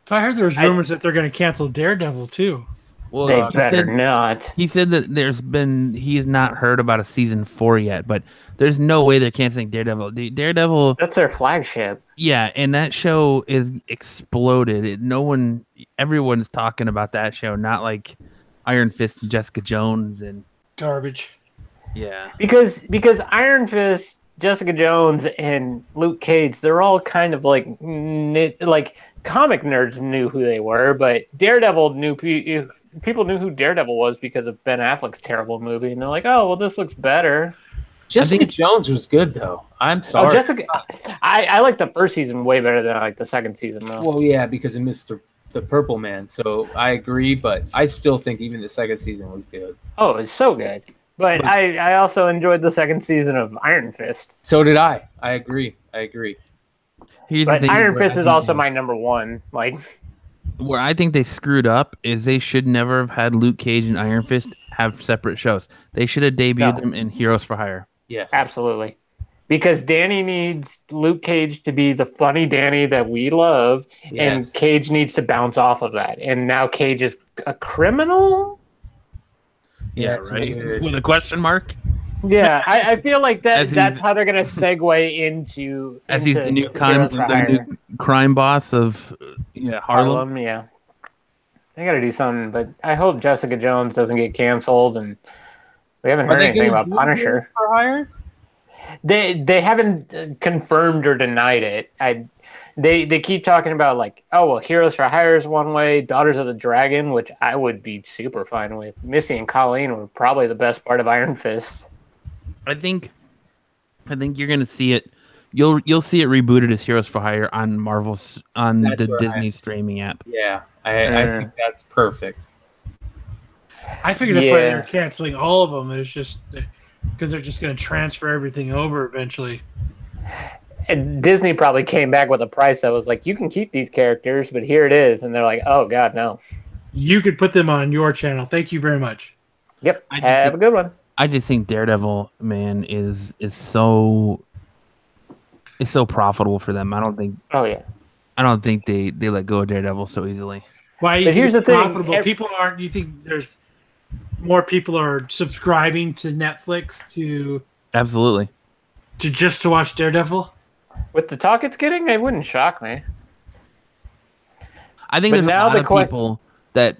So I heard there's rumors that they're going to cancel Daredevil too. Well, They better not. He said that he's not heard about a season 4 yet, but there's no way they're canceling Daredevil. Daredevil, That's their flagship. yeah, and that show is exploded. Everyone's talking about that show, not like Iron Fist and Jessica Jones and Garbage. yeah. Because Iron Fist, Jessica Jones, and Luke Cage, they're all kind of like comic nerds knew who they were, but Daredevil people knew who Daredevil was because of Ben Affleck's terrible movie, and they're like, oh, well, this looks better. Jessica Jones was good though. I'm sorry. Oh, Jessica, I like the first season way better than I like the second season though. Well, yeah, because it missed the Purple Man. So I agree, but I still think even the second season was good. Oh, it's so good. But I also enjoyed the second season of Iron Fist. So did I. I agree. But Iron Fist is also my number one. Like, where I think they screwed up is they should never have had Luke Cage and Iron Fist have separate shows. They should have debuted them in Heroes for Hire. Yes. Absolutely. Because Danny needs Luke Cage to be the funny Danny that we love, and Cage needs to bounce off of that. And now Cage is a criminal? Yeah, right. With a question mark? Yeah, I feel like that's how they're going to segue into he's the new crime boss of Harlem. Yeah. They got to do something, but I hope Jessica Jones doesn't get canceled, and we haven't heard anything about Punisher. For Hire? They haven't confirmed or denied it. They keep talking about like, oh well, Heroes for Hire is one way, Daughters of the Dragon, which I would be super fine with. Missy and Colleen were probably the best part of Iron Fist. I think you're gonna see it. You'll see it rebooted as Heroes for Hire on the Disney streaming app. Yeah, I think that's perfect. I figured that's why they were canceling all of them. It's just because they're just going to transfer everything over eventually. And Disney probably came back with a price that was like, you can keep these characters, but here it is. And they're like, oh, God, no. You could put them on your channel. Thank you very much. Yep. Have a good one. I just think Daredevil, man, is so profitable for them. I don't think. Oh, yeah. I don't think they let go of Daredevil so easily. Why? But here's the thing. Profitable. People aren't. You think there's more people are subscribing to Netflix to absolutely to watch Daredevil? With the talk it's getting, it wouldn't shock me. I think there's a lot of people that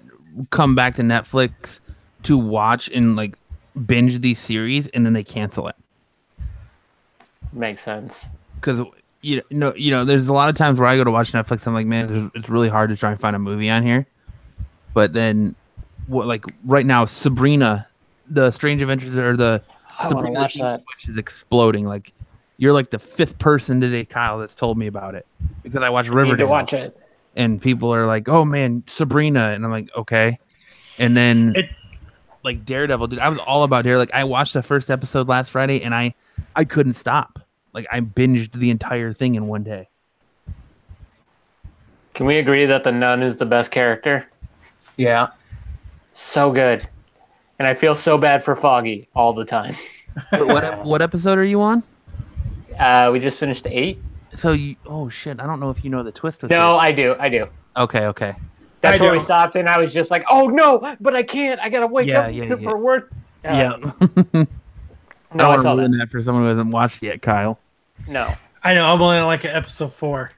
come back to Netflix to watch and like binge these series, and then they cancel it. Makes sense. Because you know, there's a lot of times where I go to watch Netflix, I'm like, man, it's really hard to try and find a movie on here. But then, like right now, Sabrina, the Strange Adventures, or the Sabrina which is exploding. Like, you're like the fifth person today, Kyle, that's told me about it because I watch Riverdale. Need to watch it. And people are like, "Oh man, Sabrina," and I'm like, "Okay." And then, like Daredevil, dude, I was all about Daredevil. Like, I watched the first episode last Friday, and I couldn't stop. Like, I binged the entire thing in one day. Can we agree that the Nun is the best character? Yeah. So good. And I feel so bad for Foggy all the time. What episode are you on? We just finished 8. So oh shit, I don't know if you know the twist of No, it. I do. Okay. That's where we stopped, and I was just like, oh no, but I can't. I gotta wake up for work. Yeah. No, I saw that for someone who hasn't watched yet, Kyle. No. I know, I'm only on like episode 4.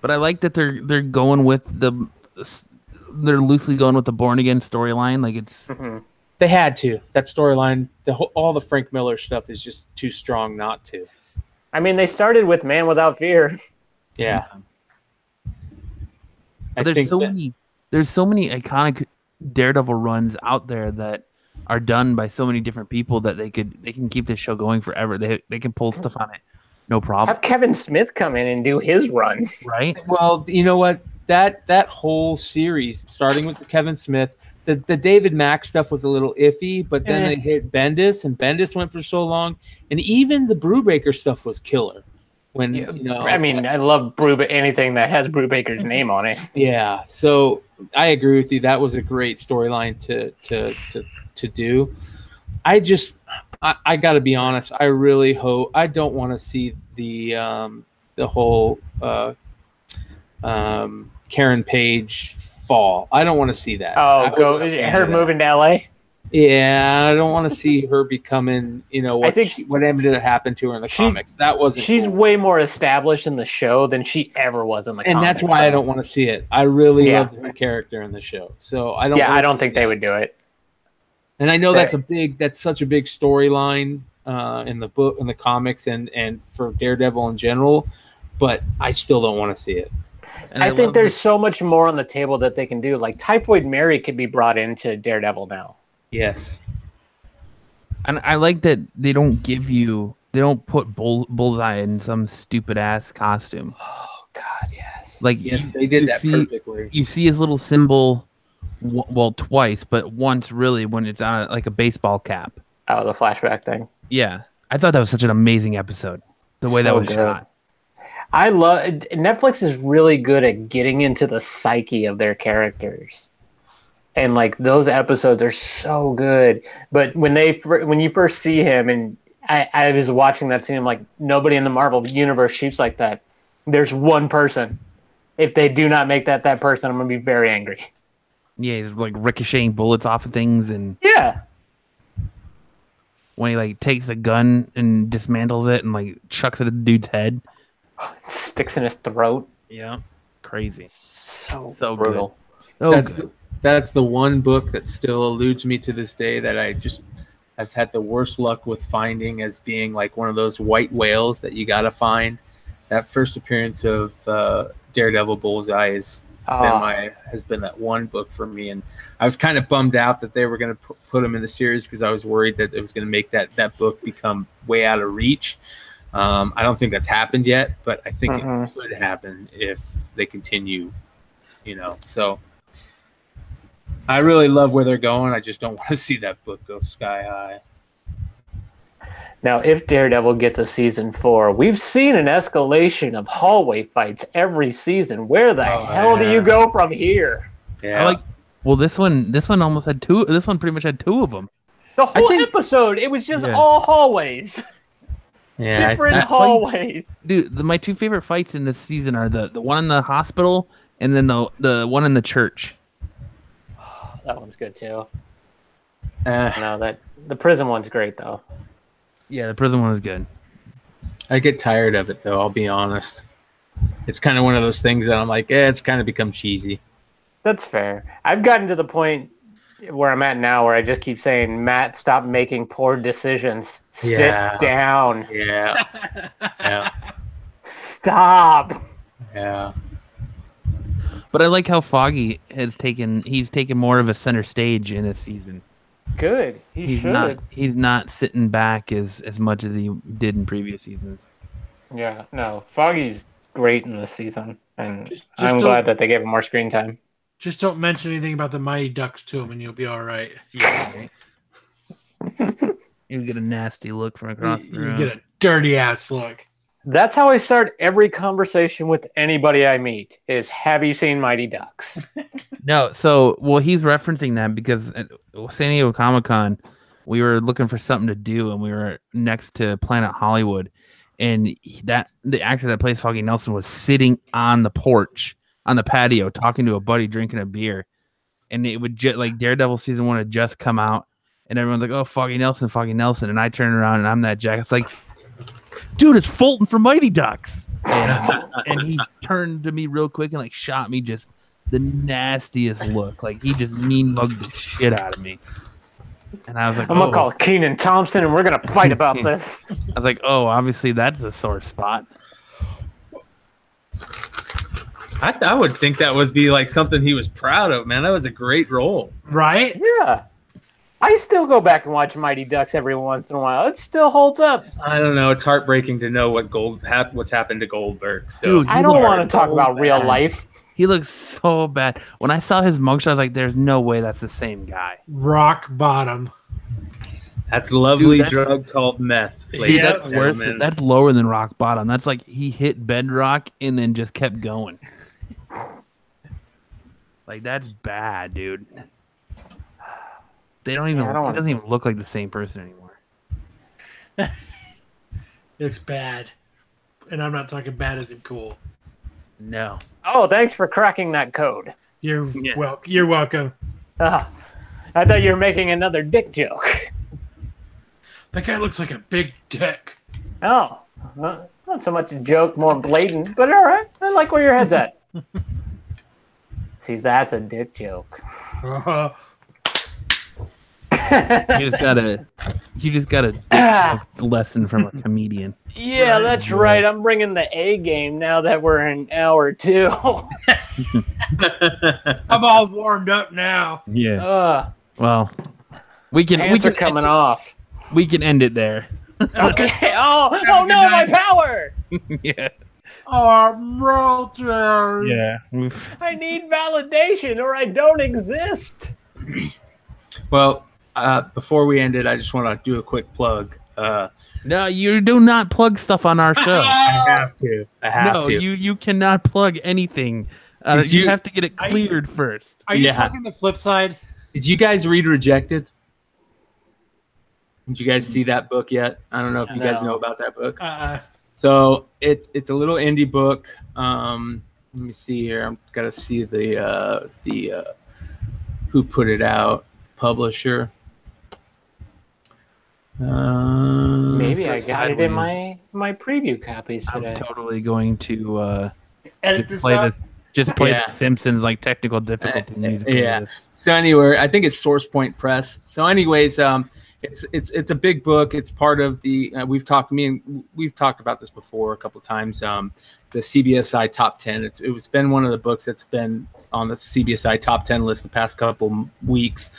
But I like that they're going with they're loosely going with the Born Again storyline. Like it's They had to. That storyline, all the Frank Miller stuff is just too strong not to. I mean, they started with Man Without Fear. Yeah. There's so many iconic Daredevil runs out there that are done by so many different people that they can keep this show going forever. They can pull stuff on it, no problem. Have Kevin Smith come in and do his run, right? Well, you know what? That whole series, starting with the Kevin Smith, the David Mack stuff was a little iffy, but then they hit Bendis, and Bendis went for so long, and even the Brubaker stuff was killer. When I mean, I love anything that has Brubaker's name on it. Yeah, so I agree with you. That was a great storyline to do. I got to be honest. I really hope. I don't want to see the whole Karen Page fall. I don't want to see that. Her moving to LA. Yeah, I don't want to see her becoming, what ended up happening to her in the comics. That wasn't. She's way more established in the show than she ever was in the comics. And that's why I don't want to see it. I really loved her character in the show, so I don't. Yeah, I don't think they would do it. And I know that's such a big storyline in the book, in the comics, and for Daredevil in general, but I still don't want to see it. And I think there's so much more on the table that they can do. Like Typhoid Mary could be brought into Daredevil now. Yes. And I like that they don't put Bullseye in some stupid ass costume. Oh God, yes. Like yes, they did that perfectly. You see his little symbol, twice, but once really when it's on like a baseball cap. Oh, the flashback thing. Yeah, I thought that was such an amazing episode. The way that was shot. I love Netflix is really good at getting into the psyche of their characters. And like those episodes are so good, but when you first see him, and I was watching that scene, I'm like, nobody in the Marvel universe shoots like that. There's one person. If they do not make that person, I'm gonna be very angry. Yeah, he's like ricocheting bullets off of things, and when he like takes a gun and dismantles it and like chucks it at the dude's head, sticks in his throat. Yeah, crazy. So brutal. That's the one book that still eludes me to this day that I've had the worst luck with finding as being like one of those white whales that you got to find. That first appearance of Daredevil Bullseye has been that one book for me. And I was kind of bummed out that they were going to put him in the series because I was worried that it was going to make that book become way out of reach. I don't think that's happened yet, but I think it could happen if they continue, so I really love where they're going. I just don't want to see that book go sky high. Now, if Daredevil gets a season 4, we've seen an escalation of hallway fights every season. Where the hell do you go from here? Yeah. This one almost had two. This one pretty much had two of them. The whole episode, it was just all hallways. Yeah, different hallways. Dude, my two favorite fights in this season are the one in the hospital and then the one in the church. That one's good too. No, the prison one's great though. Yeah, the prison one is good. I get tired of it though. I'll be honest. It's kind of one of those things that I'm like, it's kind of become cheesy. That's fair. I've gotten to the point where I'm at now where I just keep saying, Matt, stop making poor decisions. Sit down. Yeah. Yeah. Stop. Yeah. But I like how Foggy he's taken more of a center stage in this season. Good. He's not sitting back as much as he did in previous seasons. Yeah, no. Foggy's great in this season. And I'm glad that they gave him more screen time. Just don't mention anything about the Mighty Ducks to him and you'll be all right. Yeah. You'll get a nasty look from across the room. You get a dirty ass look. That's how I start every conversation with anybody I meet is, have you seen Mighty Ducks? No, he's referencing that because at San Diego Comic-Con, we were looking for something to do and we were next to Planet Hollywood. And the actor that plays Foggy Nelson was sitting on the porch, on the patio, talking to a buddy, drinking a beer. And it would like Daredevil season 1 had just come out. And everyone's like, oh, Foggy Nelson. And I turn around and I'm that jack. It's like, dude, it's Fulton from Mighty Ducks. And he turned to me real quick and like shot me just the nastiest look. Like he just mean mugged the shit out of me. And I was like, I'm gonna call Keenan Thompson and we're gonna fight about this. I was like, oh, obviously that's a sore spot. I would think that would be like something he was proud of, man. That was a great role. Right? Yeah. I still go back and watch Mighty Ducks every once in a while. It still holds up. I don't know. It's heartbreaking to know what's happened to Goldberg. So. Dude, I don't want to talk about real life. He looks so bad. When I saw his mugshot, I was like, there's no way that's the same guy. Rock bottom. That's a lovely Dude, drug called meth. Dude, that's worse. That's lower than rock bottom. That's like he hit bedrock and then just kept going. Like that's bad, dude. They don't even. It doesn't even look like the same person anymore. It's bad, and I'm not talking bad as in cool. No. Oh, thanks for cracking that code. You're welcome. I thought you were making another dick joke. That guy looks like a big dick. Oh, not so much a joke, more blatant, but all right. I like where your head's at. See, that's a dick joke. You just got a dick joke lesson from a comedian. Yeah, that's right. I'm bringing the A game now that we're in hour 2. I'm all warmed up now. Yeah. Well, we can coming off. We can end it there. Okay. Oh no, my power! Yeah. Oh, Roger. Yeah. I need validation or I don't exist. Well, before we end it, I just want to do a quick plug. No, you do not plug stuff on our show. I have to. No, you cannot plug anything. You have to get it cleared first. Are you plugging the flip side? Did you guys read Rejected? Did you guys see that book yet? I don't know if you guys know about that book. So it's a little indie book. Let me see here. I'm gotta see the who put it out, publisher. Maybe I got it in my preview copies today. I'm totally going to play the Simpsons like technical difficulty music. Yeah. So anyway, I think it's SourcePoint Press. So anyways, it's a big book. It's part of the we've talked about this before a couple of times. The CBSI Top 10. It's been one of the books that's been on the CBSI Top 10 list the past couple weeks.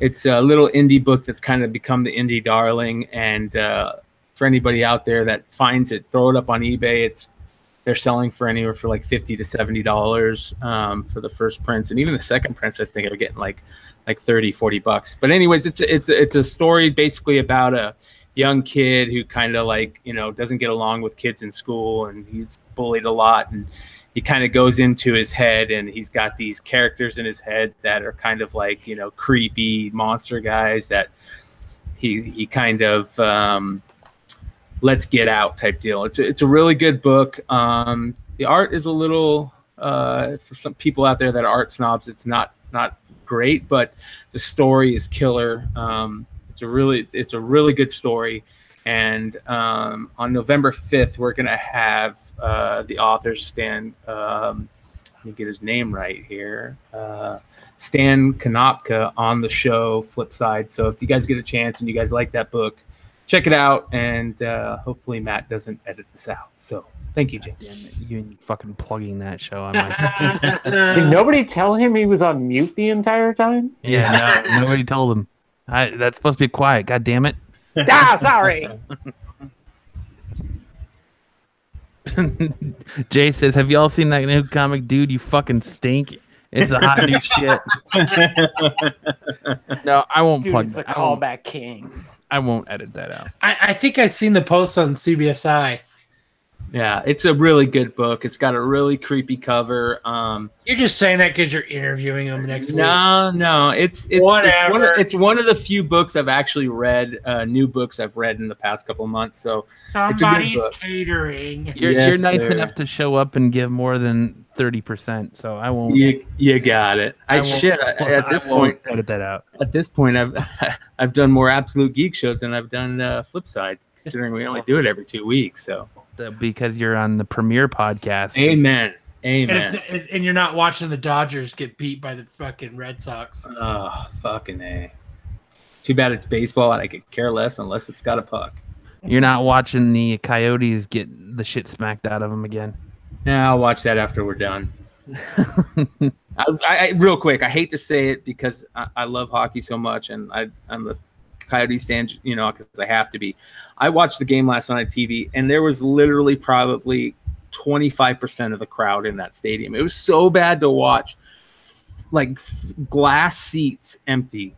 It's a little indie book that's kind of become the indie darling. And for anybody out there that finds it, throw it up on eBay. They're selling for anywhere for like $50 to $70 for the first prints, and even the second prints I think are getting like $30-$40. But anyways, it's a story basically about a young kid who kind of like doesn't get along with kids in school, and he's bullied a lot, and he kind of goes into his head, and he's got these characters in his head that are kind of like creepy monster guys that he kind of let's get out type deal. It's a really good book. The art is a little for some people out there that are art snobs, it's not great, but the story is killer. It's a really good story. And on November 5th, we're gonna have the author Stan. Let me get his name right here. Stan Konopka on the show Flipside. So if you guys get a chance and you guys like that book, check it out, and hopefully Matt doesn't edit this out. So thank you, James. You fucking plugging that show. Did nobody tell him he was on mute the entire time? Yeah, no, nobody told him. That's supposed to be quiet. God damn it. Sorry. Jay says, "Have y'all seen that new comic, dude? You fucking stink. It's a hot new shit." No, I won't plug the callback king. I won't edit that out. I think I've seen the post on CBSI. Yeah, it's a really good book. It's got a really creepy cover. You're just saying that because you're interviewing him next week. No, it's whatever. It's one of the few books I've actually read, new books I've read in the past couple of months. So somebody's catering. You're nice enough to show up and give more than 30%. So I won't. You got it. At this point, edit that out. At this point, I've done more Absolute Geek shows than I've done Flipside, considering we only do it every 2 weeks. So. Because you're on the Premiere podcast. Amen. And you're not watching the Dodgers get beat by the fucking Red Sox. Oh, fucking A. Too bad it's baseball and I could care less unless it's got a puck. You're not watching the Coyotes get the shit smacked out of them again. Yeah, I'll watch that after we're done. I real quick, I hate to say it because I love hockey so much, and I'm a Coyotes fan, because I have to be. I watched the game last night on TV, and there was literally probably 25% of the crowd in that stadium. It was so bad to watch, like glass seats empty.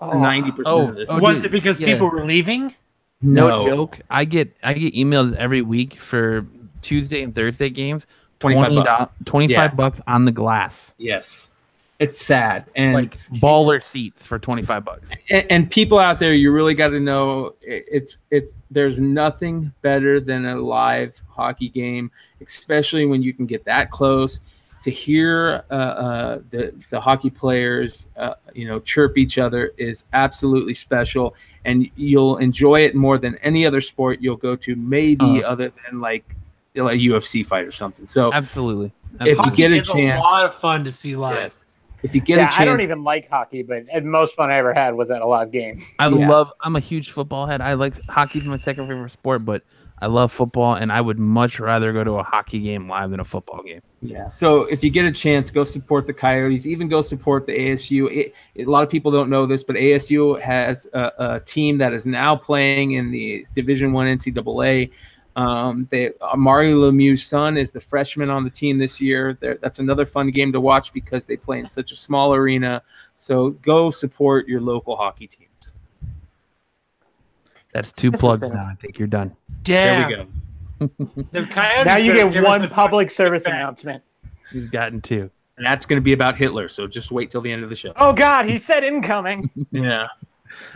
Oh, 90% of this. Was it because yeah. people were leaving? No joke. I get emails every week for Tuesday and Thursday games. $25. $25 on the glass. Yes. It's sad. And Like baller seats for $25. and people out there, you really got to know it's there's nothing better than a live hockey game, especially when you can get that close to hear the hockey players chirp each other is absolutely special, and you'll enjoy it more than any other sport you'll go to, maybe other than like a UFC fight or something. So Absolutely. if you get a It's chance, a lot of fun to see live. yes. If you get a chance, I don't even like hockey, but the most fun I ever had was at a live game. I'm a huge football head. I like hockey's my second favorite sport, but I love football, and I would much rather go to a hockey game live than a football game. Yeah. So if you get a chance, go support the Coyotes. Even go support the ASU. A lot of people don't know this, but ASU has a team that is now playing in the Division I NCAA. Mario Lemieux's son is the freshman on the team this year. That's another fun game to watch because they play in such a small arena. So go support your local hockey teams. That's 2 plugs now. I think you're done. Damn. There we go. The Coyotes Now you better get give us one a public service feedback. announcement. He's gotten 2. And that's going to be about Hitler. So just wait till the end of the show. Oh God, he said incoming. Yeah.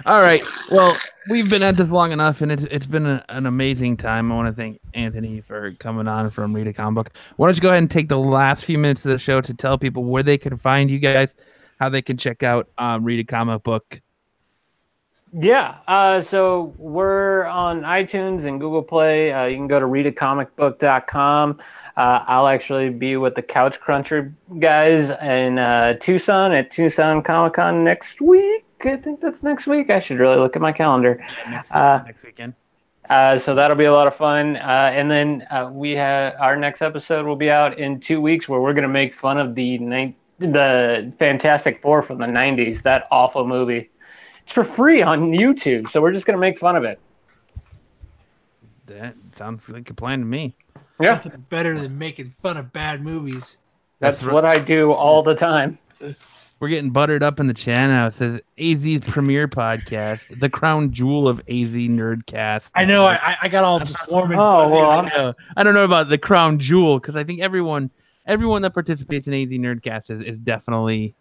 All right. Well, we've been at this long enough, and it's been an amazing time. I want to thank Anthony for coming on from Read a Comic Book. Why don't you go ahead and take the last few minutes of the show to tell people where they can find you guys, how they can check out Read a Comic Book. Yeah, so we're on iTunes and Google Play. You can go to readacomicbook.com. I'll actually be with the Couch Cruncher guys in Tucson at Tucson Comic-Con next week. I think that's next week. I should really look at my calendar. Next weekend. So that'll be a lot of fun. And then we have our next episode will be out in 2 weeks, where we're going to make fun of the Fantastic Four from the 90s, that awful movie. It's for free on YouTube, so we're just going to make fun of it. That sounds like a plan to me. Yeah, Nothing better than making fun of bad movies. that's what I do all the time. We're getting buttered up in the chat now. It says AZ's premiere podcast, the crown jewel of AZ Nerdcast. I know. I got all just warm and Oh, fuzzy. well, I don't know about the crown jewel, because I think everyone that participates in AZ Nerdcast is definitely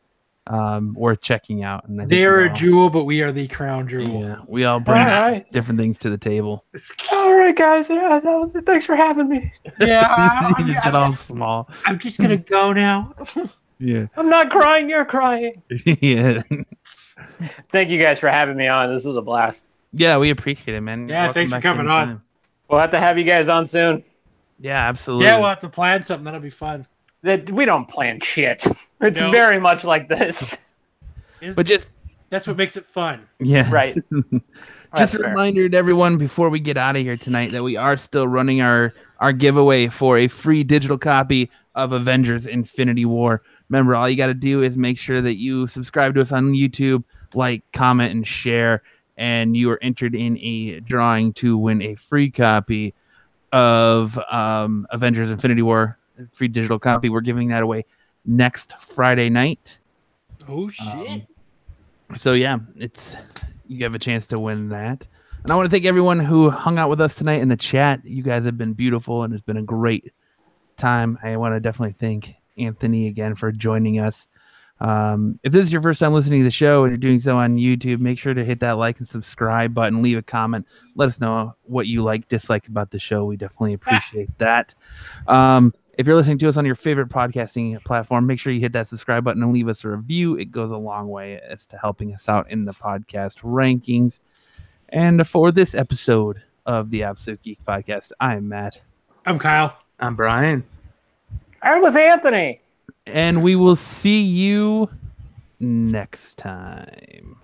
worth checking out. And I think They are we a all- jewel, but we are the crown jewel. Yeah, we all bring All right. different things to the table. All right, guys. Yeah, thanks for having me. Yeah, You just get all small. I'm just gonna go now. Yeah, I'm not crying. You're crying. yeah, Thank you guys for having me on. This was a blast. yeah. We appreciate it, man. Yeah, Welcome thanks for back coming on. anytime. We'll have to have you guys on soon. Yeah, absolutely. Yeah, we'll have to plan something. That'll be fun. That we don't plan shit. It's No. very much like this. But just That's what makes it fun. yeah, Right. Just That's a fair. reminder to everyone before we get out of here tonight that we are still running our giveaway for a free digital copy of Avengers Infinity War. Remember, all you got to do is make sure that you subscribe to us on YouTube, like, comment, and share, and you are entered in a drawing to win a free copy of Avengers Infinity War, free digital copy. We're giving that away next Friday night. Oh shit! So yeah, you have a chance to win that. And I want to thank everyone who hung out with us tonight in the chat. You guys have been beautiful, and it's been a great time. I want to definitely thank Anthony again for joining us. If this is your first time listening to the show and you're doing so on YouTube, make sure to hit that like and subscribe button, leave a comment, let us know what you like, dislike about the show. We definitely appreciate that. If you're listening to us on your favorite podcasting platform, make sure you hit that subscribe button and leave us a review. It goes a long way as to helping us out in the podcast rankings. And for this episode of the Absolute Geek Podcast, I'm Matt. I'm Kyle. I'm Brian. I was Anthony. And we will see you next time.